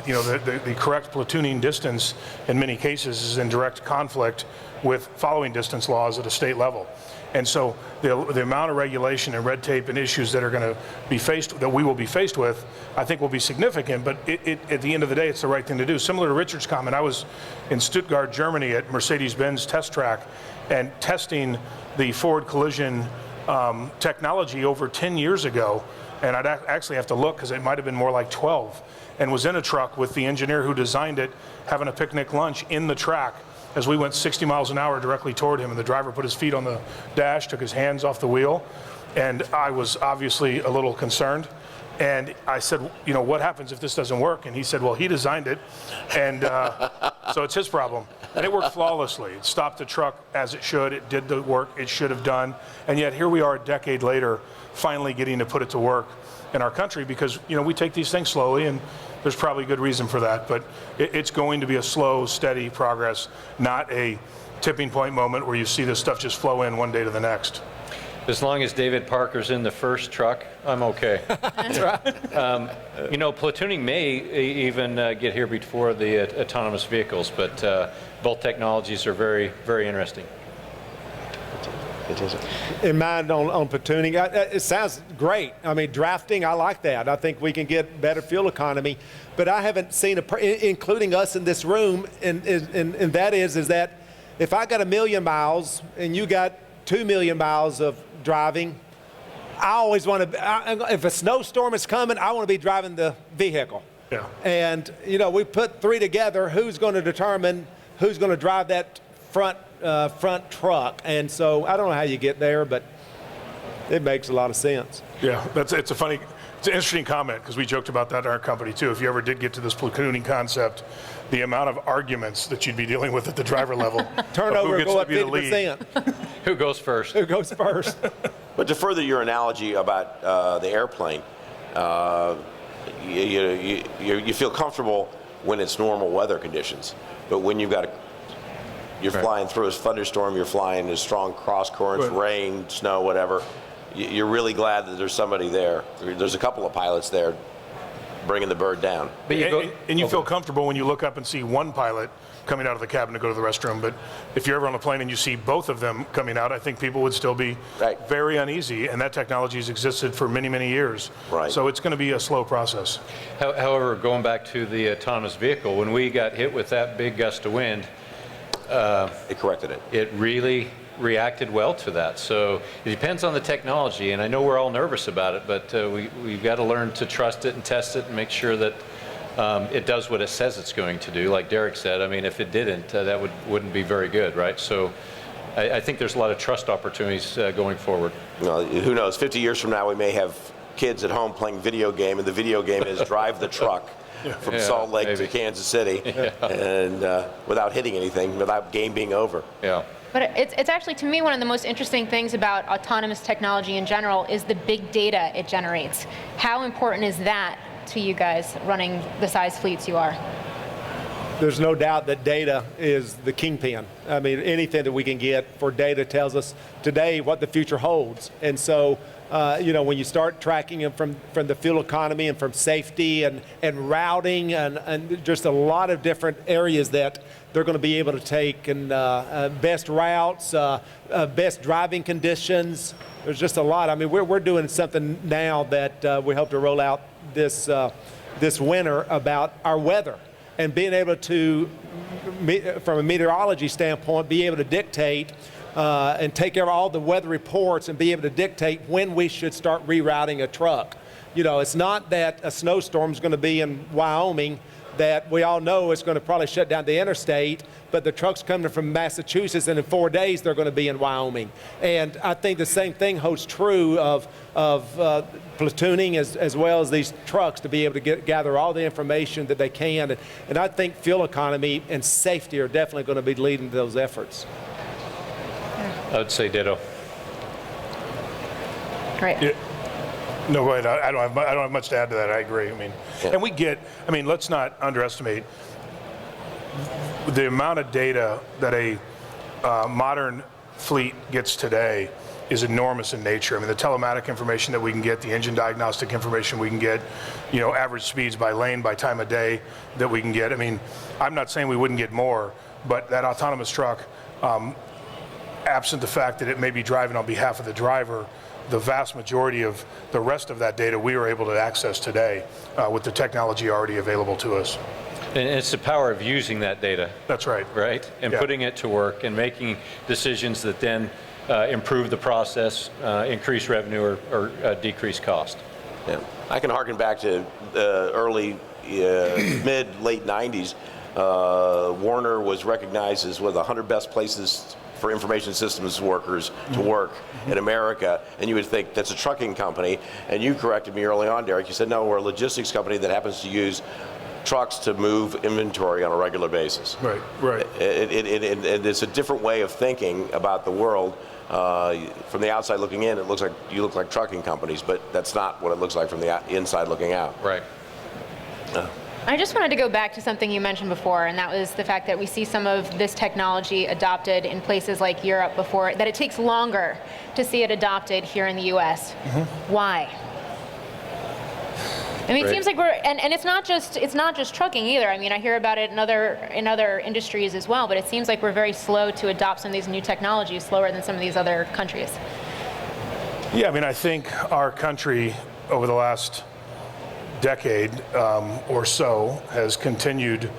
You know, the correct platooning distance in many cases is in direct conflict with following distance laws at a state level. And so the amount of regulation and red tape and issues that are going to be that we will be faced with, I think will be significant, but at the end of the day, it's the right thing to do. Similar to Richard's comment, I was in Stuttgart, Germany at Mercedes-Benz test track and testing the forward collision technology over 10 years ago, and I'd actually have to look because it might have been more like 12, and was in a truck with the engineer who designed it, having a picnic lunch in the track as we went 60 miles an hour directly toward him, and the driver put his feet on the dash, took his hands off the wheel, and I was obviously a little concerned. And I said, you know, what happens if this doesn't work? And he said, well, he designed it, and so it's his problem. And it worked flawlessly. It stopped the truck as it should. It did the work it should have done. And yet here we are a decade later, finally getting to put it to work in our country because, you know, we take these things slowly, and there's probably good reason for that. But it's going to be a slow, steady progress, not a tipping point moment where you see this stuff just flow in one day to the next. As long as David Parker's in the first truck, I'm okay. That's right. You know, platooning may even get here before the autonomous vehicles, but both technologies are very, very interesting. In mind on platooning, it sounds great. I mean, drafting, I like that. I think we can get better fuel economy, but I haven't seen, including us in this room, and that is that if I got 1 million miles and you got 2 million miles of driving, I always want to, if a snowstorm is coming, I want to be driving the vehicle. Yeah. And, you know, we put 3 together, who's going to determine who's going to drive that front truck? And so I don't know how you get there, but it makes a lot of sense. Yeah, it's an interesting comment because we joked about that in our company too. If you ever did get to this platooning concept, the amount of arguments that you'd be dealing with at the driver level. Turnover go up 50%. Who goes first? Who goes first? But to further your analogy about the airplane, you feel comfortable when it's normal weather conditions, but when you're flying through a thunderstorm, you're flying in strong cross currents, rain, snow, whatever, you're really glad that there's somebody there. There's a couple of pilots there bringing the bird down. But you feel comfortable when you look up and see one pilot coming out of the cabin to go to the restroom. But if you're ever on a plane and you see both of them coming out, I think people would still be very uneasy. And that technology has existed for many, many years. Right. So it's going to be a slow process. However, going back to the autonomous vehicle, when we got hit with that big gust of wind, It corrected it. it really reacted well to that. So it depends on the technology, and I know we're all nervous about it, but we've got to learn to trust it and test it and make sure that it does what it says it's going to do. Like Derek said, I mean, if it didn't, that wouldn't be very good, right? So I think there's a lot of trust opportunities going forward. Well, who knows? 50 years from now, we may have kids at home playing video game, and the video game is drive the truck from Salt Lake to Kansas City, and without hitting anything, without game being over. Yeah. But it's actually, to me, one of the most interesting things about autonomous technology in general is the big data it generates. How important is that to you guys running the size fleets you are? there's no doubt that data is the kingpin. I mean, anything that we can get for data tells us today what the future holds. And so, when you start tracking them from the fuel economy and from safety and routing and just a lot of different areas that they're going to be able to take, and best routes, best driving conditions. There's just a lot. I mean, we're doing something now that we hope to roll out this winter about our weather, and being able to, from a meteorology standpoint, be able to dictate and take care of all the weather reports and be able to dictate when we should start rerouting a truck. It's not that a snowstorm is going to be in Wyoming that we all know is going to probably shut down the interstate, but the trucks coming from Massachusetts, and in 4 days they're going to be in Wyoming. And I think the same thing holds true of platooning as well as these trucks, to be able to gather all the information that they can. And I think fuel economy and safety are definitely going to be leading to those efforts. I would say ditto. Great. Yeah. No, go ahead. I don't have much to add to that. I agree. And let's not underestimate the amount of data that a modern fleet gets today is enormous in nature. I mean, the telematic information that we can get, the engine diagnostic information we can get, average speeds by lane, by time of day that we can get. I mean, I'm not saying we wouldn't get more, but that autonomous truck, absent the fact that it may be driving on behalf of the driver, the vast majority of the rest of that data we are able to access today with the technology already available to us. And it's the power of using that data. That's right. Right? And putting it to work and making decisions that then improve the process, increase revenue, or decrease cost. Yeah. I can harken back to the early, late 90s. Werner was recognized as one of the 100 best places for information systems workers to work in America, and you would think that's a trucking company, and you corrected me early on, Derek. You said, no, we're a logistics company that happens to use trucks to move inventory on a regular basis. Right. It's a different way of thinking about the world. From the outside looking in, it looks like you look like trucking companies, but that's not what it looks like from the inside looking out. Right. I just wanted to go back to something you mentioned before, and that was the fact that we see some of this technology adopted in places like Europe before, that it takes longer to see it adopted here in the U.S. Why? I mean, it seems like and it's not just trucking either. I mean, I hear about it in other industries as well, but it seems like we're very slow to adopt some of these new technologies, slower than some of these other countries. Yeah, I mean, I think our country over the last decade or so has continued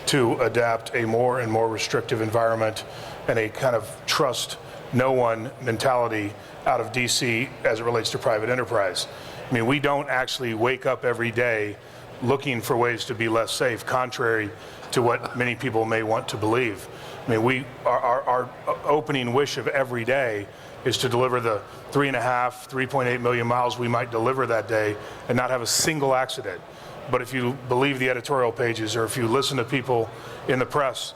to adapt a more and more restrictive environment and a kind of trust no one mentality out of DC as it relates to private enterprise. I mean, we don't actually wake up every day looking for ways to be less safe, contrary to what many people may want to believe. I mean, our opening wish of every day is to deliver the 3.8 million miles we might deliver that day and not have a single accident. But if you believe the editorial pages, or if you listen to people in the press,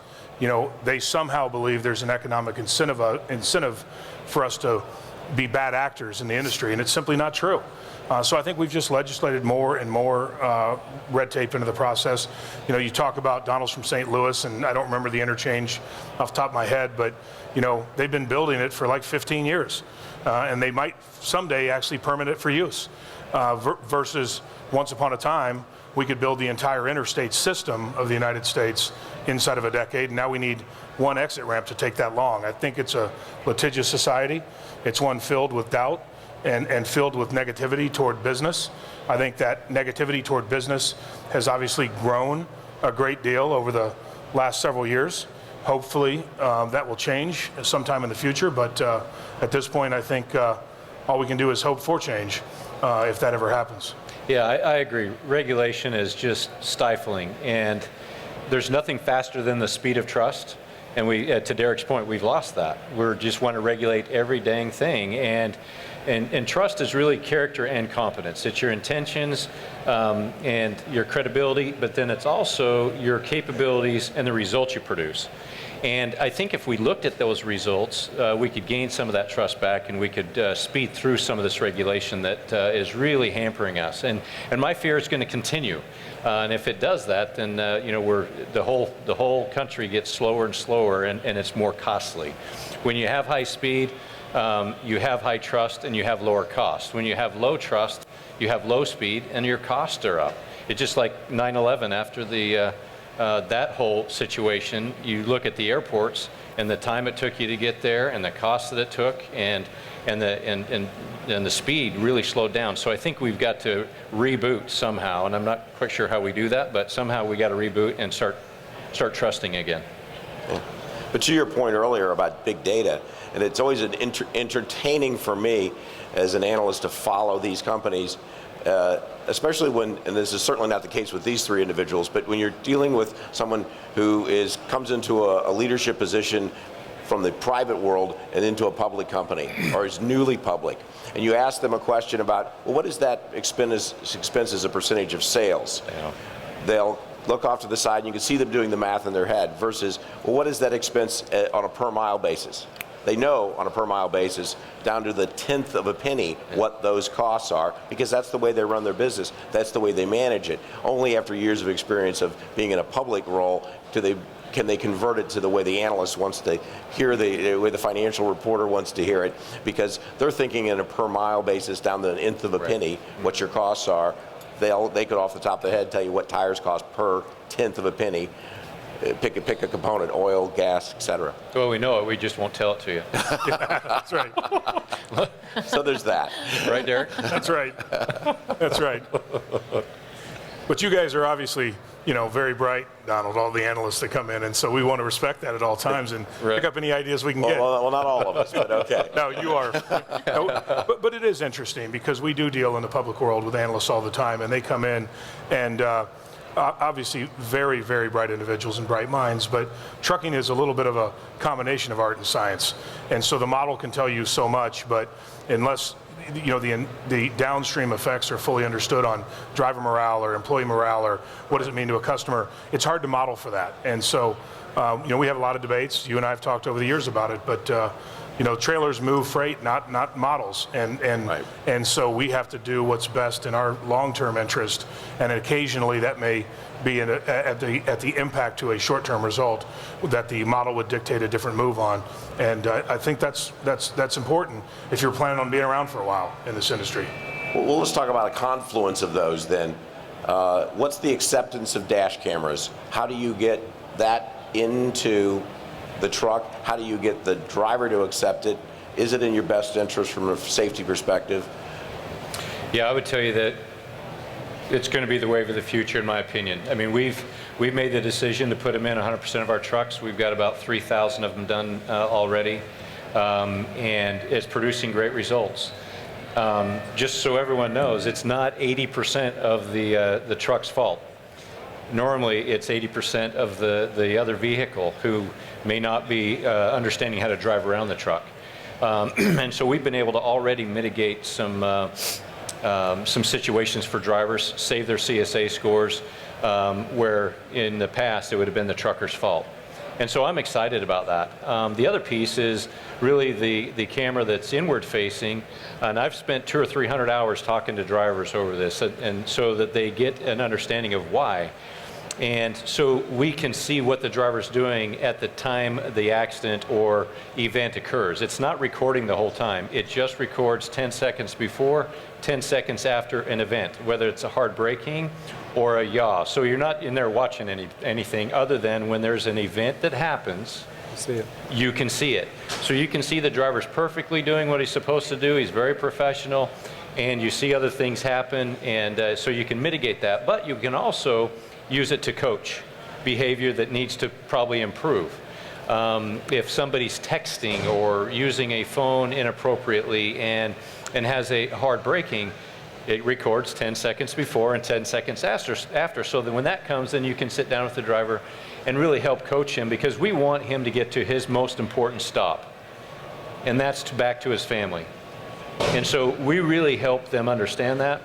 they somehow believe there's an economic incentive for us to be bad actors in the industry, and it's simply not true. So I think we've just legislated more and more red tape into the process. You talk about Donald's from St. Louis, and I don't remember the interchange off the top of my head, but they've been building it for like 15 years, and they might someday actually permit it for use. Versus once upon a time, we could build the entire interstate system of the United States inside of a decade, and now we need one exit ramp to take that long. I think it's a litigious society. It's one filled with doubt and filled with negativity toward business. I think that negativity toward business has obviously grown a great deal over the last several years. Hopefully that will change sometime in the future, but at this point I think all we can do is hope for change if that ever happens. Yeah, I agree. Regulation is just stifling, and there's nothing faster than the speed of trust. And we, to Derek's point, we've lost that. We just want to regulate every dang thing, and trust is really character and competence. It's your intentions and your credibility, but then it's also your capabilities and the results you produce. And I think if we looked at those results, we could gain some of that trust back, and we could speed through some of this regulation that is really hampering us. And my fear is going to continue. And if it does that, then the whole country gets slower and slower, and it's more costly. When you have high speed, you have high trust, and you have lower cost. When you have low trust, you have low speed, and your costs are up. It's just like 9/11 after that whole situation. You look at the airports and the time it took you to get there, and the cost that it took, and the speed really slowed down. So I think we've got to reboot somehow, and I'm not quite sure how we do that, but somehow we got to reboot and start trusting again. Yeah. But to your point earlier about big data, and it's always entertaining for me as an analyst to follow these companies, especially when, and this is certainly not the case with these three individuals, but when you're dealing with someone who comes into a leadership position from the private world and into a public company, or is newly public, and you ask them a question about, well, what is that expense as a percentage of sales? Yeah. They'll look off to the side, and you can see them doing the math in their head, versus, well, what is that expense on a per mile basis? They know on a per mile basis, down to the 10th of a penny, what those costs are, because that's the way they run their business. That's the way they manage it. Only after years of experience of being in a public role can they convert it to the way the analyst wants to hear, the way the financial reporter wants to hear it, because they're thinking in a per mile basis, down to the nth of a penny, what your costs are. They could off the top of their head tell you what tires cost per 10th of a penny. Pick a component, oil, gas, etc. Well, we know it, we just won't tell it to you. That's right. So there's that. Right, Derek? That's right. That's right. But you guys are obviously, very bright, Donald, all the analysts that come in, and so we want to respect that at all times and pick up any ideas we can get. Well, not all of us, but okay. No, you are. But it is interesting because we do deal in the public world with analysts all the time, and they come in and obviously very, very bright individuals and bright minds, but trucking is a little bit of a combination of art and science. And so the model can tell you so much, but unless the downstream effects are fully understood on driver morale or employee morale or what does it mean to a customer, it's hard to model for that. And so we have a lot of debates. You and I have talked over the years about it, but trailers move freight, not models, and so we have to do what's best in our long-term interest, and occasionally that may be at the impact to a short-term result that the model would dictate a different move on, and I think that's important if you're planning on being around for a while in this industry. Well, let's talk about a confluence of those then. What's the acceptance of dash cameras? How do you get that into the truck? How do you get the driver to accept it? Is it in your best interest from a safety perspective? Yeah, I would tell you that it's going to be the wave of the future, in my opinion. I mean, we've made the decision to put them in 100% of our trucks. We've got about 3,000 of them done already, and it's producing great results. Just so everyone knows, it's not 80% of the truck's fault. Normally, it's 80% of the other vehicle who may not be understanding how to drive around the truck. And so we've been able to already mitigate some situations for drivers, save their CSA scores, where in the past it would have been the trucker's fault. And so I'm excited about that. The other piece is really the camera that's inward facing, and I've spent 200 or 300 hours talking to drivers over this, and so that they get an understanding of why. And so we can see what the driver's doing at the time the accident or event occurs. It's not recording the whole time. It just records 10 seconds before, 10 seconds after an event, whether it's a hard braking or a yaw. So you're not in there watching anything other than when there's an event that happens, you can see it. So you can see the driver's perfectly doing what he's supposed to do. He's very professional, and you see other things happen, and so you can mitigate that. But you can also use it to coach behavior that needs to probably improve. If somebody's texting or using a phone inappropriately and has a hard braking, it records 10 seconds before and 10 seconds after. So that when that comes, then you can sit down with the driver and really help coach him, because we want him to get to his most important stop, and that's back to his family. And so we really help them understand that.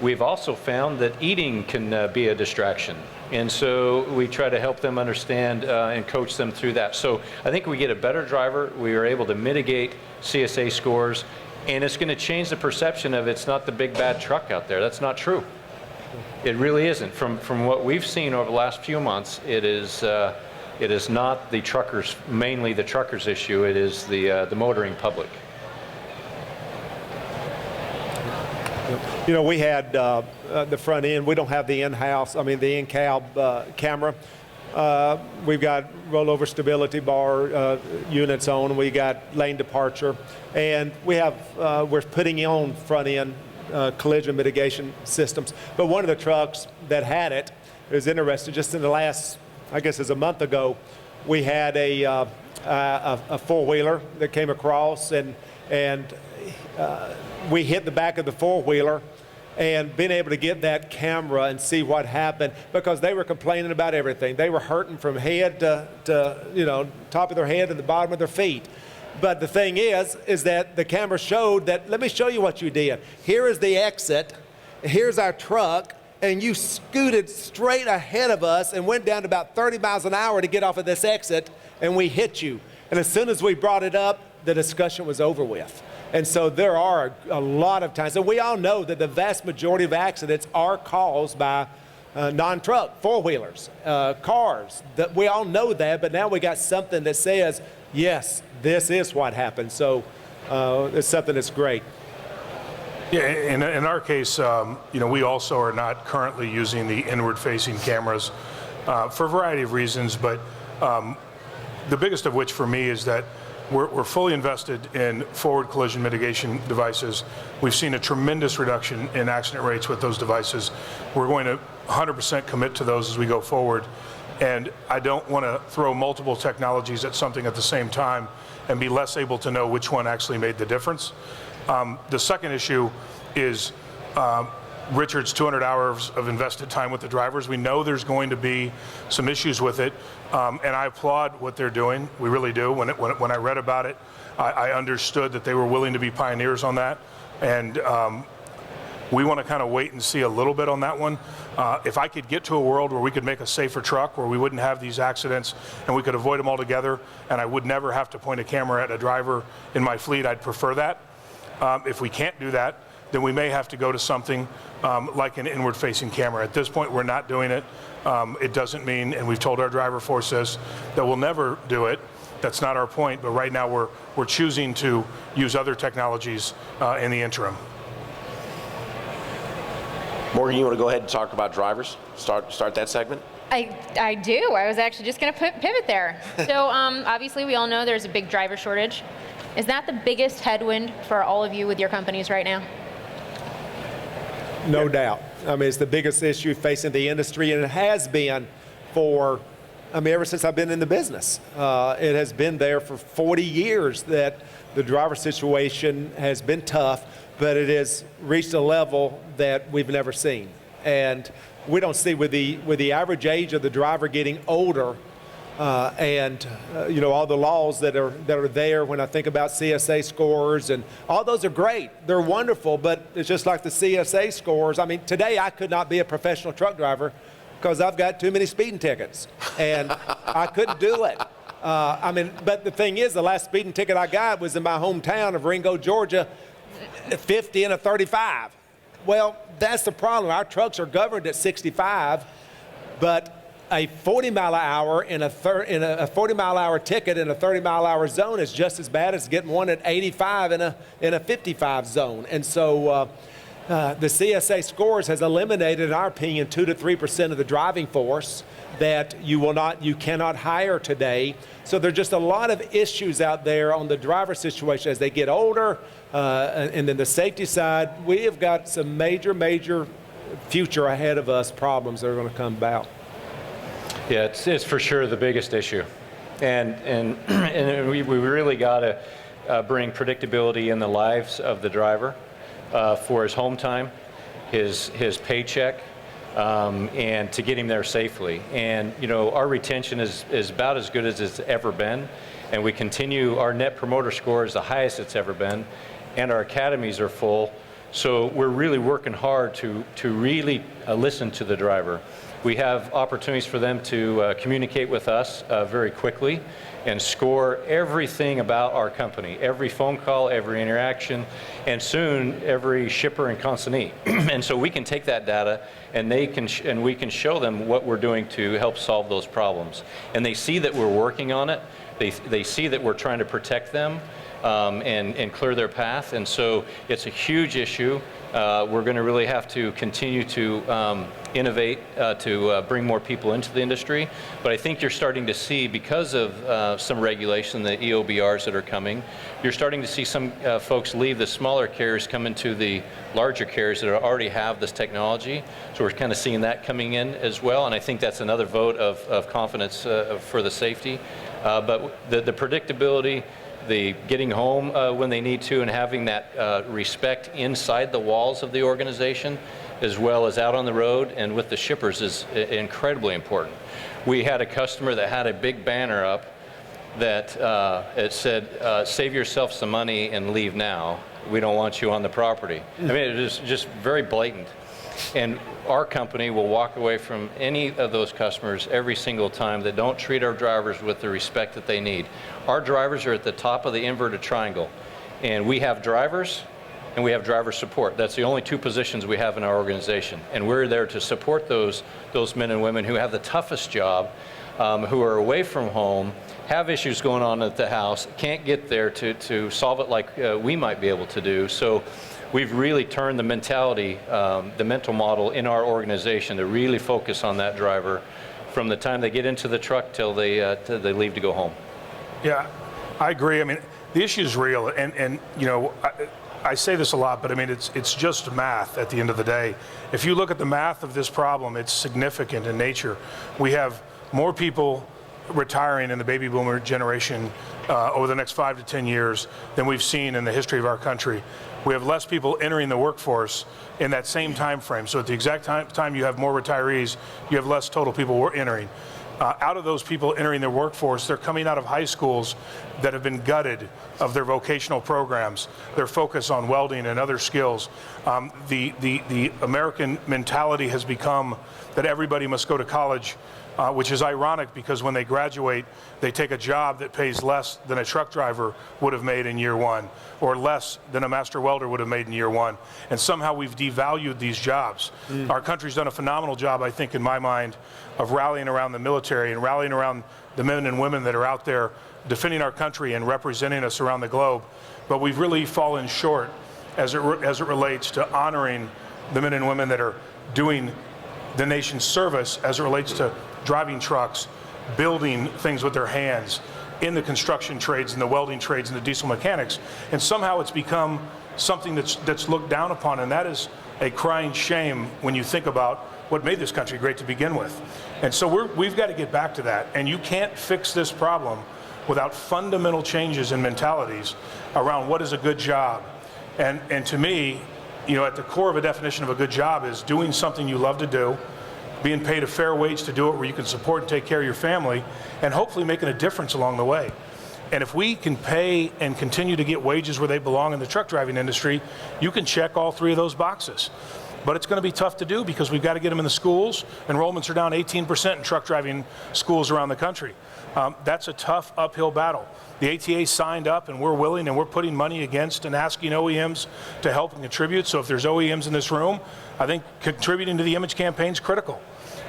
We've also found that eating can be a distraction. And so we try to help them understand and coach them through that. So I think we get a better driver. We are able to mitigate CSA scores, and it's going to change the perception of it's not the big bad truck out there. That's not true. It really isn't. From what we've seen over the last few months, it is not the truckers, mainly the truckers issue. It is the motoring public. You know, we had the front end. We don't have the in-house, the in-cab camera. We've got rollover stability bar units on. We got lane departure. And we're putting on front end collision mitigation systems. But one of the trucks that had it was interesting. Just in the last, I guess it's a month ago, we had a four-wheeler that came across, and we hit the back of the four-wheeler, and being able to get that camera and see what happened, because they were complaining about everything. They were hurting from head to top of their head to the bottom of their feet. But the thing is that the camera showed that, let me show you what you did. Here is the exit. Here's our truck. And you scooted straight ahead of us and went down to about 30 miles an hour to get off of this exit, and we hit you. And as soon as we brought it up, the discussion was over with. And so there are a lot of times, and we all know that the vast majority of accidents are caused by non-truck, four-wheelers, cars. We all know that, but now we got something that says, yes, this is what happened. So it's something that's great. Yeah, in our case, we also are not currently using the inward-facing cameras for a variety of reasons, but the biggest of which for me is that we're fully invested in forward collision mitigation devices. We've seen a tremendous reduction in accident rates with those devices. We're going to 100% commit to those as we go forward. And I don't want to throw multiple technologies at something at the same time and be less able to know which one actually made the difference. The second issue is Richard's 200 hours of invested time with the drivers. We know there's going to be some issues with it, and I applaud what they're doing. We really do. When I read about it, I understood that they were willing to be pioneers on that, and we want to kind of wait and see a little bit on that one. If I could get to a world where we could make a safer truck, where we wouldn't have these accidents and we could avoid them altogether, and I would never have to point a camera at a driver in my fleet, I'd prefer that. If we can't do that, then we may have to go to something like an inward-facing camera. At this point, we're not doing it. It doesn't mean, and we've told our driver force this, that we'll never do it. That's not our point, but right now we're choosing to use other technologies in the interim. Morgan, you want to go ahead and talk about drivers? Start that segment? I do. I was actually just going to pivot there. So obviously we all know there's a big driver shortage. Is that the biggest headwind for all of you with your companies right now? No doubt. It's the biggest issue facing the industry, and it has been for, ever since I've been in the business. It has been there for 40 years that the driver situation has been tough, but it has reached a level that we've never seen. And we don't see with the average age of the driver getting older, and all the laws that are there. When I think about CSA scores, and all those are great, they're wonderful, but it's just like the CSA scores. Today I could not be a professional truck driver because I've got too many speeding tickets, and I couldn't do it. But the thing is, the last speeding ticket I got was in my hometown of Ringo, Georgia, 50 and a 35. Well, that's the problem. Our trucks are governed at 65, but a 40-mile-an-hour in a 40-mile-an-hour ticket in a 30-mile-an-hour zone is just as bad as getting one at 85 in a 55 zone. And so the CSA scores has eliminated, in our opinion, 2 to 3% of the driving force that you cannot hire today. So there's just a lot of issues out there on the driver situation as they get older. And then the safety side, we have got some major future ahead of us problems that are going to come about. Yeah, it's for sure the biggest issue, and we really got to bring predictability in the lives of the driver for his home time, his paycheck, and to get him there safely. And our retention is about as good as it's ever been, and we continue. Our Net Promoter Score is the highest it's ever been, and our academies are full. So we're really working hard to really listen to the driver. We have opportunities for them to communicate with us very quickly and score everything about our company, every phone call, every interaction, and soon every shipper and consignee. And so we can take that data and we can show them what we're doing to help solve those problems. And they see that we're working on it. They see that we're trying to protect them and clear their path. And so it's a huge issue. We're going to really have to continue to innovate to bring more people into the industry. But I think you're starting to see, because of some regulation, the EOBRs that are coming, you're starting to see some folks leave the smaller carriers, come into the larger carriers that already have this technology. So we're kind of seeing that coming in as well. And I think that's another vote of confidence for the safety. But the predictability, the getting home when they need to, and having that respect inside the walls of the organization, as well as out on the road and with the shippers, is incredibly important. We had a customer that had a big banner up that it said, "Save yourself some money and leave now. We don't want you on the property." I mean, it is just very blatant. And our company will walk away from any of those customers every single time that don't treat our drivers with the respect that they need. Our drivers are at the top of the inverted triangle, and we have drivers and we have driver support. That's the only two positions we have in our organization, and we're there to support those men and women who have the toughest job, who are away from home, have issues going on at the house, can't get there to solve it like we might be able to do. So we've really turned the mentality, the mental model in our organization to really focus on that driver from the time they get into the truck till they leave to go home. Yeah, I agree. I mean, the issue is real, and you know, I say this a lot, but I mean, it's just math at the end of the day. If you look at the math of this problem, it's significant in nature. We have more people retiring in the baby boomer generation over the next 5 to 10 years than we've seen in the history of our country. We have less people entering the workforce in that same time frame. So at the exact time you have more retirees, you have less total people entering. Out of those people entering the workforce, they're coming out of high schools that have been gutted of their vocational programs, their focus on welding and other skills. The American mentality has become that everybody must go to college, which is ironic because when they graduate, they take a job that pays less than a truck driver would have made in year one, or less than a master welder would have made in year one. And somehow we've devalued these jobs. Our country's done a phenomenal job, I think, in my mind, of rallying around the military and rallying around the men and women that are out there defending our country and representing us around the globe. But we've really fallen short as it relates to honoring the men and women that are doing the nation's service as it relates to driving trucks, building things with their hands, in the construction trades and the welding trades and the diesel mechanics. And somehow it's become something that's looked down upon, and that is a crying shame when you think about what made this country great to begin with. And so we've got to get back to that. And you can't fix this problem without fundamental changes in mentalities around what is a good job. And to me, you know, at the core of a definition of a good job is doing something you love to do, being paid a fair wage to do it where you can support and take care of your family, and hopefully making a difference along the way. And if we can pay and continue to get wages where they belong in the truck driving industry, you can check all three of those boxes. But it's going to be tough to do because we've got to get them in the schools. Enrollments are down 18% in truck driving schools around the country. That's a tough uphill battle. The ATA signed up, and we're willing, and we're putting money against and asking OEMs to help and contribute. So if there's OEMs in this room, I think contributing to the image campaign is critical.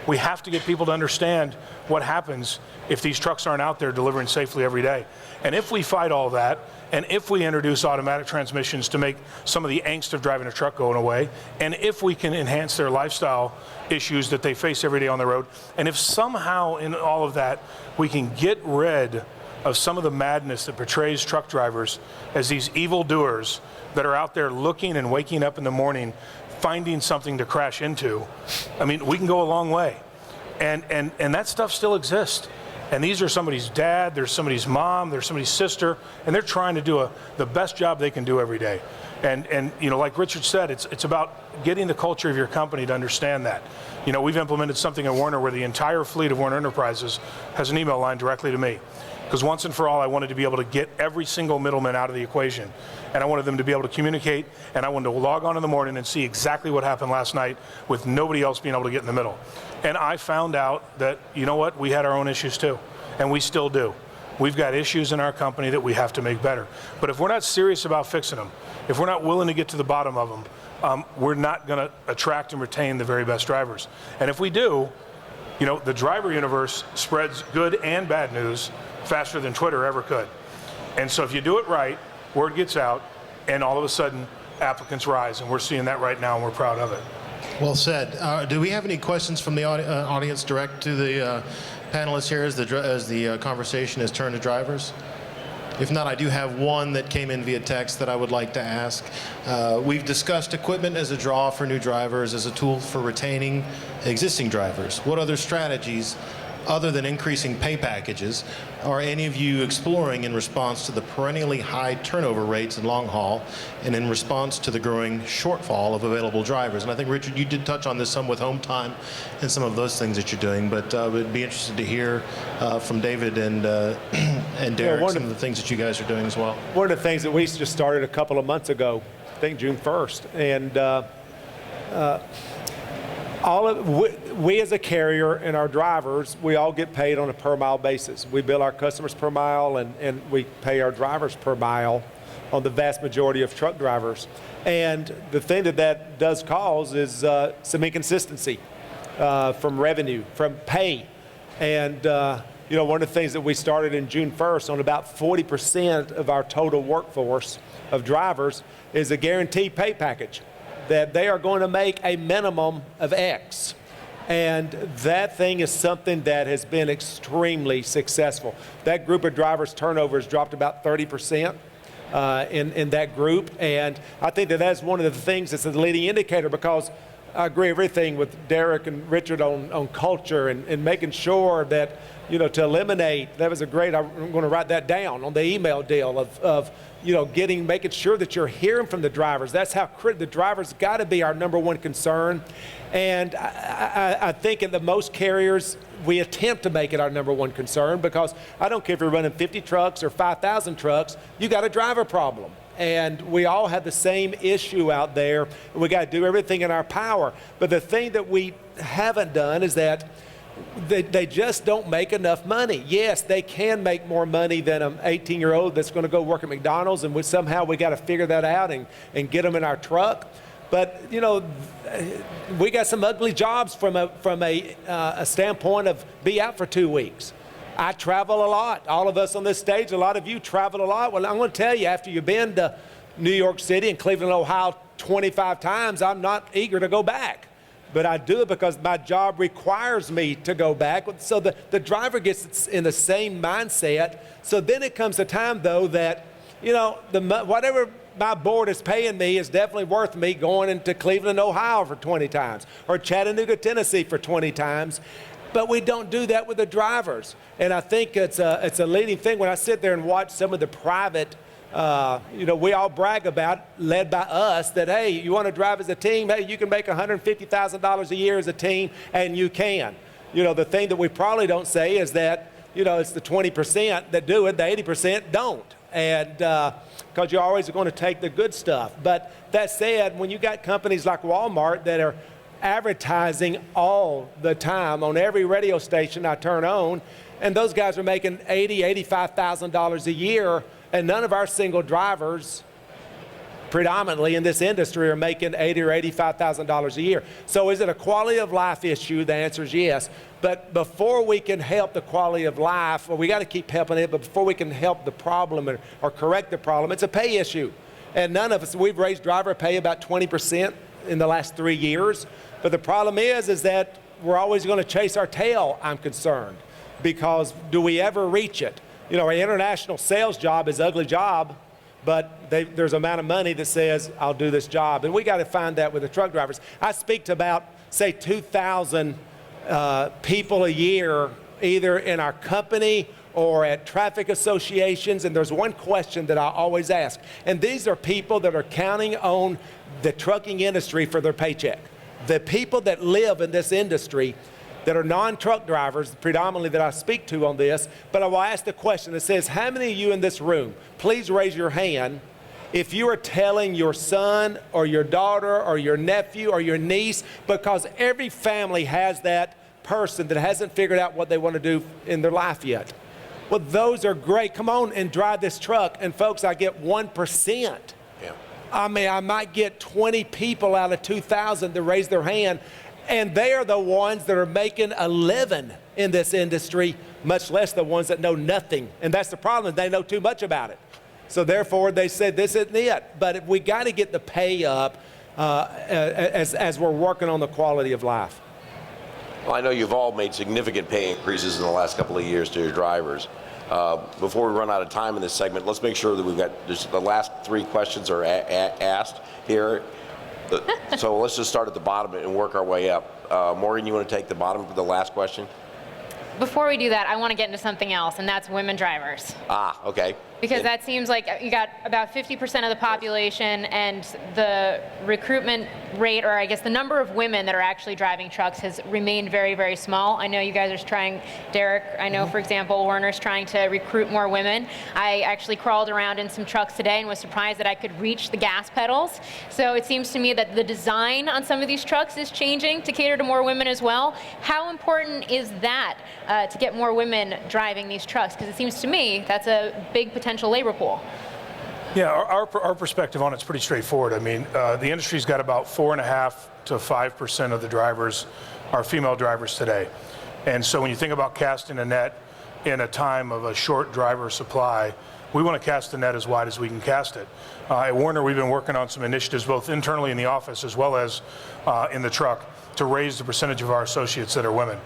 We have to get people to understand what happens if these trucks aren't out there delivering safely every day. And if we fight all that, and if we introduce automatic transmissions to make some of the angst of driving a truck going away, and if we can enhance their lifestyle issues that they face every day on the road, and if somehow in all of that we can get rid of some of the madness that portrays truck drivers as these evil doers that are out there looking and waking up in the morning finding something to crash into, I mean, we can go a long way. And that stuff still exists. And these are somebody's dad, there's somebody's mom, there's somebody's sister, and they're trying to do the best job they can do every day. And you know, like Richard said, it's about getting the culture of your company to understand that. You know, we've implemented something at Werner where the entire fleet of Werner Enterprises has an email line directly to me. Because once and for all, I wanted to be able to get every single middleman out of the equation. And I wanted them to be able to communicate, and I wanted to log on in the morning and see exactly what happened last night with nobody else being able to get in the middle. And I found out that, you know what, we had our own issues too, and we still do. We've got issues in our company that we have to make better. But if we're not serious about fixing them, if we're not willing to get to the bottom of them, we're not going to attract and retain the very best drivers. And if we do, you know, the driver universe spreads good and bad news faster than Twitter ever could. And so if you do it right, word gets out, and all of a sudden, applicants rise, and we're seeing that right now, and we're proud of it. Well said. Do we have any questions from the audience direct to the panelists here as the conversation has turned to drivers? If not, I do have one that came in via text that I would like to ask. We've discussed equipment as a draw for new drivers, as a tool for retaining existing drivers. What other strategies, other than increasing pay packages, are any of you exploring in response to the perennially high turnover rates in long haul and in response to the growing shortfall of available drivers? And I think, Richard, you did touch on this some with home time and some of those things that you're doing, but would be interested to hear from David and Derek some of the things that you guys are doing as well. One of the things that we just started a couple of months ago, I think June 1st, and we as a carrier and our drivers, we all get paid on a per mile basis. We bill our customers per mile, and we pay our drivers per mile on the vast majority of truck drivers. And the thing that does cause is some inconsistency from revenue, from pay. And you know, one of the things that we started in June 1st on about 40% of our total workforce of drivers is a guaranteed pay package, that they are going to make a minimum of X. And that thing is something that has been extremely successful. That group of drivers' turnover has dropped about 30% in that group. And I think that that's one of the things that's a leading indicator, because I agree everything with Derek and Richard on culture and making sure that, you know, to eliminate, that was a great, I'm going to write that down on the email deal of you know, making sure that you're hearing from the drivers. That's how the drivers got to be our number one concern. And I think in the most carriers, we attempt to make it our number one concern, because I don't care if you're running 50 trucks or 5,000 trucks, you got a driver problem. And we all have the same issue out there, and we got to do everything in our power. But the thing that we haven't done is that they just don't make enough money. Yes, they can make more money than an 18-year-old that's going to go work at McDonald's, and somehow we got to figure that out and get them in our truck. But you know, we got some ugly jobs from a standpoint of be out for 2 weeks. I travel a lot. All of us on this stage, a lot of you travel a lot. Well, I'm going to tell you, after you've been to New York City and Cleveland, Ohio 25 times, I'm not eager to go back. But I do it because my job requires me to go back. So the driver gets in the same mindset. So then it comes a time, though, that, you know, whatever my board is paying me is definitely worth me going into Cleveland, Ohio for 20 times, or Chattanooga, Tennessee for 20 times. But we don't do that with the drivers. And I think it's a leading thing. When I sit there and watch some of the private, you know, we all brag about, led by us, that, hey, you want to drive as a team? Hey, you can make $150,000 a year as a team, and you can. You know, the thing that we probably don't say is that, you know, it's the 20% that do it, the 80% don't. And because you're always going to take the good stuff. But that said, when you got companies like Walmart that are advertising all the time on every radio station I turn on, and those guys are making $80,000, $85,000 a year, and none of our single drivers, predominantly in this industry, are making $80,000 or $85,000 a year. So is it a quality of life issue? The answer is yes. But before we can help the quality of life, well, we got to keep helping it, but before we can help the problem or correct the problem, it's a pay issue. And none of us, we've raised driver pay about 20% in the last 3 years. But the problem is that we're always going to chase our tail, I'm concerned, because do we ever reach it? You know, our international sales job is an ugly job, but there's an amount of money that says, I'll do this job. And we got to find that with the truck drivers. I speak to about, say, 2,000 people a year, either in our company or at traffic associations, and there's one question that I always ask. And these are people that are counting on the trucking industry for their paycheck. The people that live in this industry, that are non-truck drivers, predominantly that I speak to on this, but I will ask the question that says, how many of you in this room, please raise your hand, if you are telling your son or your daughter or your nephew or your niece, because every family has that person that hasn't figured out what they want to do in their life yet. Well, those are great. Come on and drive this truck. And folks, I get 1%. Yeah. I mean, I might get 20 people out of 2,000 to raise their hand, and they are the ones that are making a living in this industry, much less the ones that know nothing. And that's the problem, they know too much about it. So therefore, they said, this isn't it. But we got to get the pay up as we're working on the quality of life. Well, I know you've all made significant pay increases in the last couple of years to your drivers. Before we run out of time in this segment, let's make sure that we've got just the last 3 questions are asked here. So let's just start at the bottom and work our way up. Morgan, you want to take the bottom for the last question? Before we do that, I want to get into something else, and that's women drivers. Ah, okay. Because that seems like you got about 50% of the population, and the recruitment rate, or I guess the number of women that are actually driving trucks has remained very, very small. I know you guys are trying, Derek, I know, for example, Werner's trying to recruit more women. I actually crawled around in some trucks today and was surprised that I could reach the gas pedals. So it seems to me that the design on some of these trucks is changing to cater to more women as well. How important is that to get more women driving these trucks? Because it seems to me that's a big potential labor pool. Yeah, our perspective on it's pretty straightforward. I mean, the industry's got about 4.5% to 5% of the drivers are female drivers today. And so when you think about casting a net in a time of a short driver supply, we want to cast the net as wide as we can cast it. At Werner, we've been working on some initiatives both internally in the office as well as in the truck to raise the percentage of our associates that are women.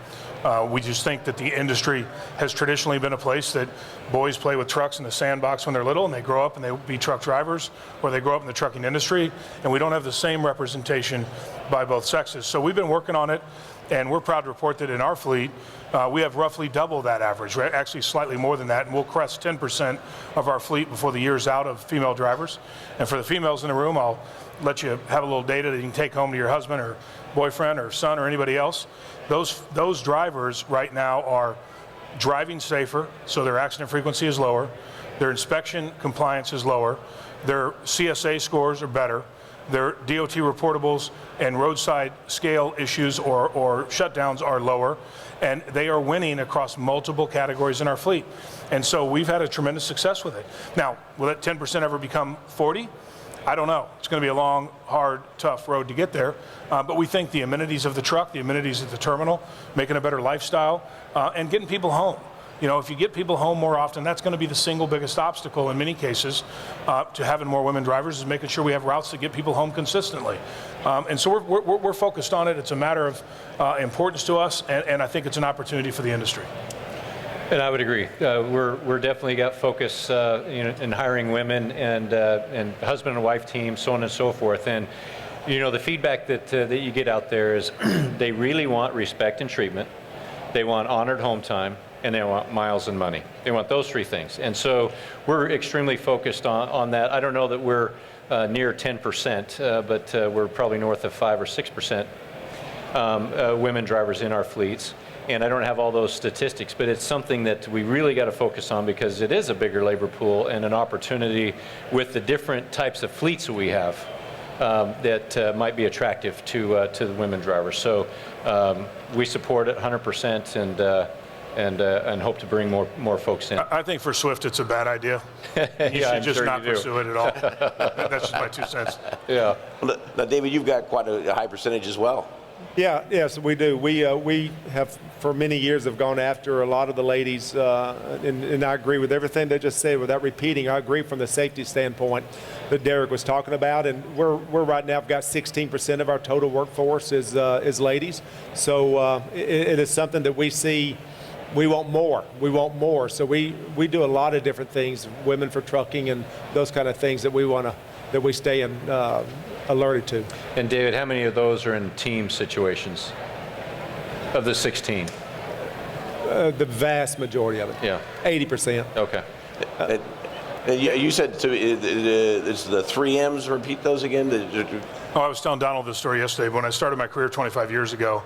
We just think that the industry has traditionally been a place that boys play with trucks in the sandbox when they're little, and they grow up and they be truck drivers, or they grow up in the trucking industry, and we don't have the same representation by both sexes. So we've been working on it, and we're proud to report that in our fleet, we have roughly double that average, right? Actually slightly more than that, and we'll crest 10% of our fleet before the year's out of female drivers. And for the females in the room, I'll let you have a little data that you can take home to your husband or boyfriend or son or anybody else. Those drivers right now are driving safer, so their accident frequency is lower, their inspection compliance is lower, their CSA scores are better, their DOT reportables and roadside scale issues or shutdowns are lower, and they are winning across multiple categories in our fleet. And so we've had a tremendous success with it. Now, will that 10% ever become 40? I don't know. It's going to be a long, hard, tough road to get there. But we think the amenities of the truck, the amenities at the terminal, making a better lifestyle, and getting people home. You know, if you get people home more often, that's going to be the single biggest obstacle in many cases to having more women drivers, is making sure we have routes that get people home consistently. And so we're focused on it. It's a matter of importance to us, and I think it's an opportunity for the industry. And I would agree. We're definitely got focus in hiring women and husband and wife teams, so on and so forth. And you know, the feedback that you get out there is they really want respect and treatment. They want honored home time, and they want miles and money. They want those 3 things. And so we're extremely focused on that. I don't know that we're near 10%, but we're probably north of 5 or 6% women drivers in our fleets. And I don't have all those statistics, but it's something that we really got to focus on because it is a bigger labor pool and an opportunity with the different types of fleets that we have that might be attractive to the women drivers. So we support it 100% and hope to bring more folks in. I think for Swift it's a bad idea. You Yeah, should just sure not you do. pursue it at all. That's just my 2 cents. Yeah. Now, David, you've got quite a high percentage as well. Yeah, yes, we do. We have for many years have gone after a lot of the ladies, and I agree with everything they just said. Without repeating, I agree from the safety standpoint that Derek was talking about. And we're right now, I've got 16% of our total workforce is ladies. So it is something that we see. We want more. We want more. So we do a lot of different things, women for trucking and those kind of things that we stay in. Alerted to. And David, how many of those are in team situations of the 16? The vast majority of it. Yeah. 80%. Okay. You said it's the 3 M's. Repeat those again. Oh, I was telling Donald this story yesterday. When I started my career 25 years ago,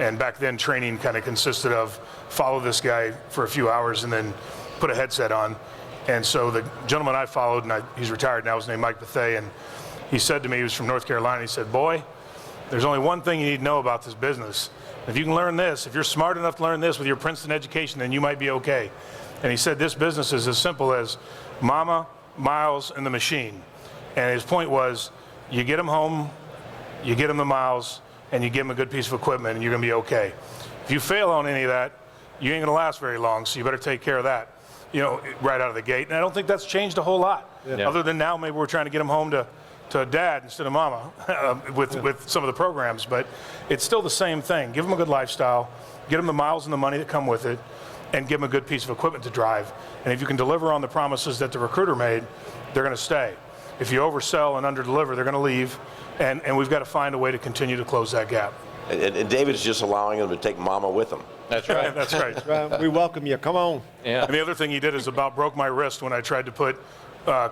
And back then, training kind of consisted of follow this guy for a few hours and then put a headset on. And so the gentleman I followed, and he's retired now, his name Mike Bethea, and he said to me, he was from North Carolina, he said, boy, there's only one thing you need to know about this business. If you can learn this, if you're smart enough to learn this with your Princeton education, then you might be okay. And he said this business is as simple as mama, miles, and the machine. And his point was, you get them home, you get them the miles, and you give them a good piece of equipment, and you're going to be okay. If you fail on any of that, you ain't going to last very long, so you better take care of that, right out of the gate. And I don't think that's changed a whole lot, other than now maybe we're trying to get them home to dad instead of mama with some of the programs. But it's still the same thing. Give them a good lifestyle, get them the miles and the money that come with it, and give them a good piece of equipment to drive. And if you can deliver on the promises that the recruiter made, they're going to stay. If you oversell and underdeliver, they're going to leave. And we've got to find a way to continue to close that gap. And David's just allowing them to take mama with them. That's right. That's right. We welcome you. Come on. Yeah. And the other thing he did is about broke my wrist when I tried to put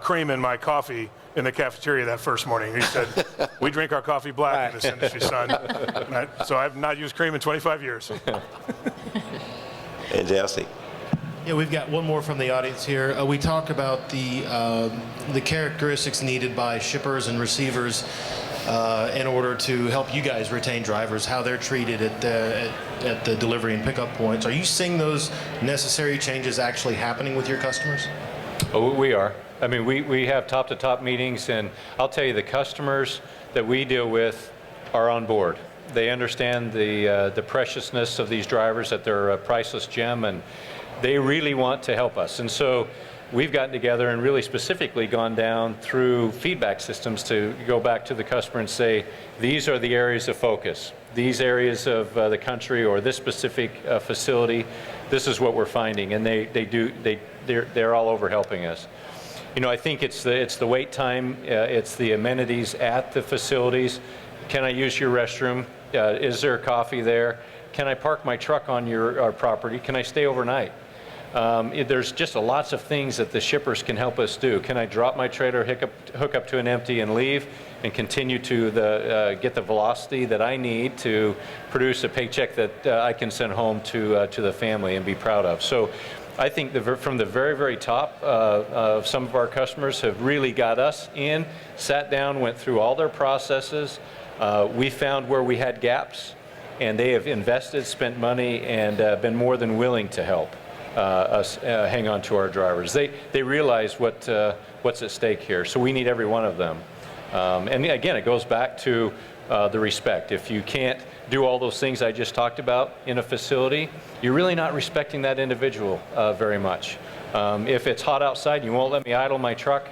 cream in my coffee in the cafeteria that first morning. He said, we drink our coffee black in this industry, son. So I've not used cream in 25 years. Fantastic. Yeah, we've got one more from the audience here. We talked about the characteristics needed by shippers and receivers in order to help you guys retain drivers, how they're treated at the delivery and pickup points. Are you seeing those necessary changes actually happening with your customers? Oh, we are. I mean, we have top-to-top meetings, and I'll tell you, the customers that we deal with are on board. They understand the preciousness of these drivers, that they're a priceless gem, and they really want to help us. And so we've gotten together and really specifically gone down through feedback systems to go back to the customer and say, these are the areas of focus. These areas of the country or this specific facility, this is what we're finding. And they're all over helping us. I think it's the wait time, it's the amenities at the facilities. Can I use your restroom? Is there coffee there? Can I park my truck on our property? Can I stay overnight? There's just lots of things that the shippers can help us do. Can I drop my trailer, hook up to an empty and leave, and continue to get the velocity that I need to produce a paycheck that I can send home to the family and be proud of? So I think from the very, very top, some of our customers have really got us in, sat down, went through all their processes. We found where we had gaps, and they have invested, spent money, and been more than willing to help us hang on to our drivers. They realize what's at stake here, so we need every one of them. And again, it goes back to the respect. If you can't do all those things I just talked about in a facility, you're really not respecting that individual very much. If it's hot outside, you won't let me idle my truck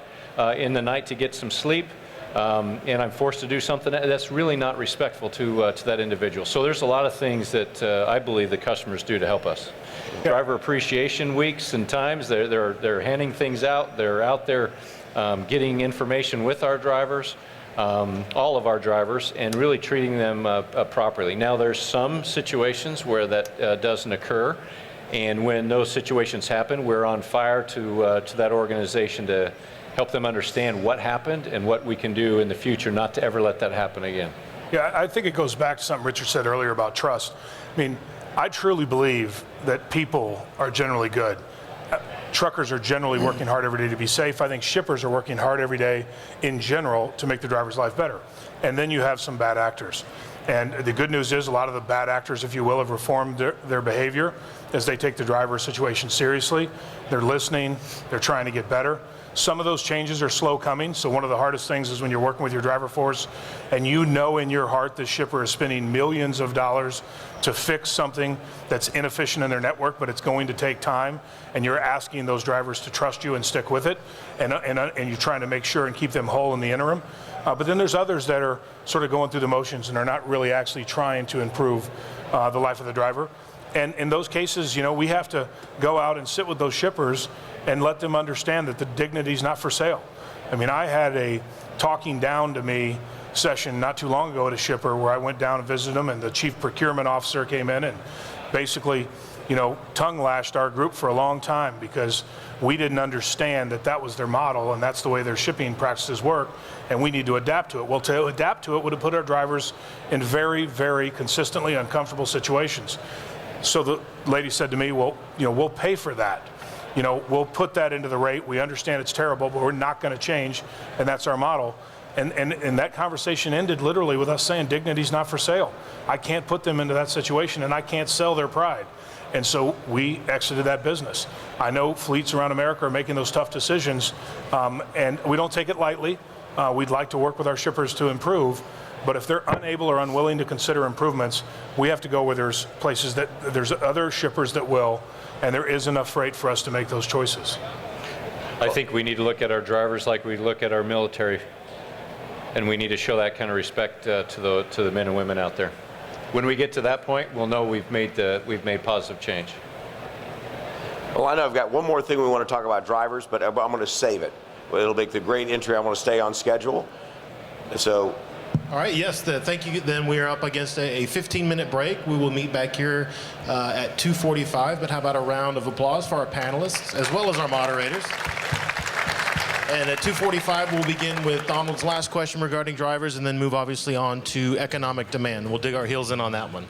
in the night to get some sleep, and I'm forced to do something, that's really not respectful to that individual. So there's a lot of things that I believe the customers do to help us. Driver appreciation weeks and times, they're handing things out. They're out there getting information with our drivers, all of our drivers, and really treating them properly. Now, there's some situations where that doesn't occur, and when those situations happen, we're on fire to that organization to help them understand what happened and what we can do in the future not to ever let that happen again. Yeah, I think it goes back to something Richard said earlier about trust. I mean, I truly believe that people are generally good. Truckers are generally working hard every day to be safe. I think shippers are working hard every day in general to make the driver's life better. And then you have some bad actors. And the good news is a lot of the bad actors, if you will, have reformed their behavior as they take the driver's situation seriously. They're listening. They're trying to get better. Some of those changes are slow coming, so one of the hardest things is when you're working with your driver force and you know in your heart the shipper is spending millions of dollars to fix something that's inefficient in their network, but it's going to take time, and you're asking those drivers to trust you and stick with it, and you're trying to make sure and keep them whole in the interim. But then there's others that are sort of going through the motions and are not really actually trying to improve the life of the driver. And in those cases, we have to go out and sit with those shippers and let them understand that the dignity is not for sale. I mean, I had a talking down to me session not too long ago at a shipper where I went down and visited them, and the chief procurement officer came in and basically tongue lashed our group for a long time because we didn't understand that that was their model and that's the way their shipping practices work, and we need to adapt to it. Well, to adapt to it would have put our drivers in very, very consistently uncomfortable situations. So the lady said to me, well, we'll pay for that. We'll put that into the rate. We understand it's terrible, but we're not going to change, and that's our model. And that conversation ended literally with us saying dignity's not for sale. I can't put them into that situation, and I can't sell their pride. And so we exited that business. I know fleets around America are making those tough decisions, and we don't take it lightly. We'd like to work with our shippers to improve, but if they're unable or unwilling to consider improvements, we have to go where there's places that there's other shippers that will, and there is enough freight for us to make those choices. I think we need to look at our drivers like we look at our military, and we need to show that kind of respect to the men and women out there. When we get to that point, we'll know we've made positive change. Well, I know I've got one more thing we want to talk about drivers, but I'm going to save it. It'll make the great entry. I want to stay on schedule. So. All right, yes, thank you. Then we are up against a 15-minute break. We will meet back here at 2:45, but how about a round of applause for our panelists as well as our moderators? And at 2:45, we'll begin with Donald's last question regarding drivers and then move obviously on to economic demand. We'll dig our heels in on that one.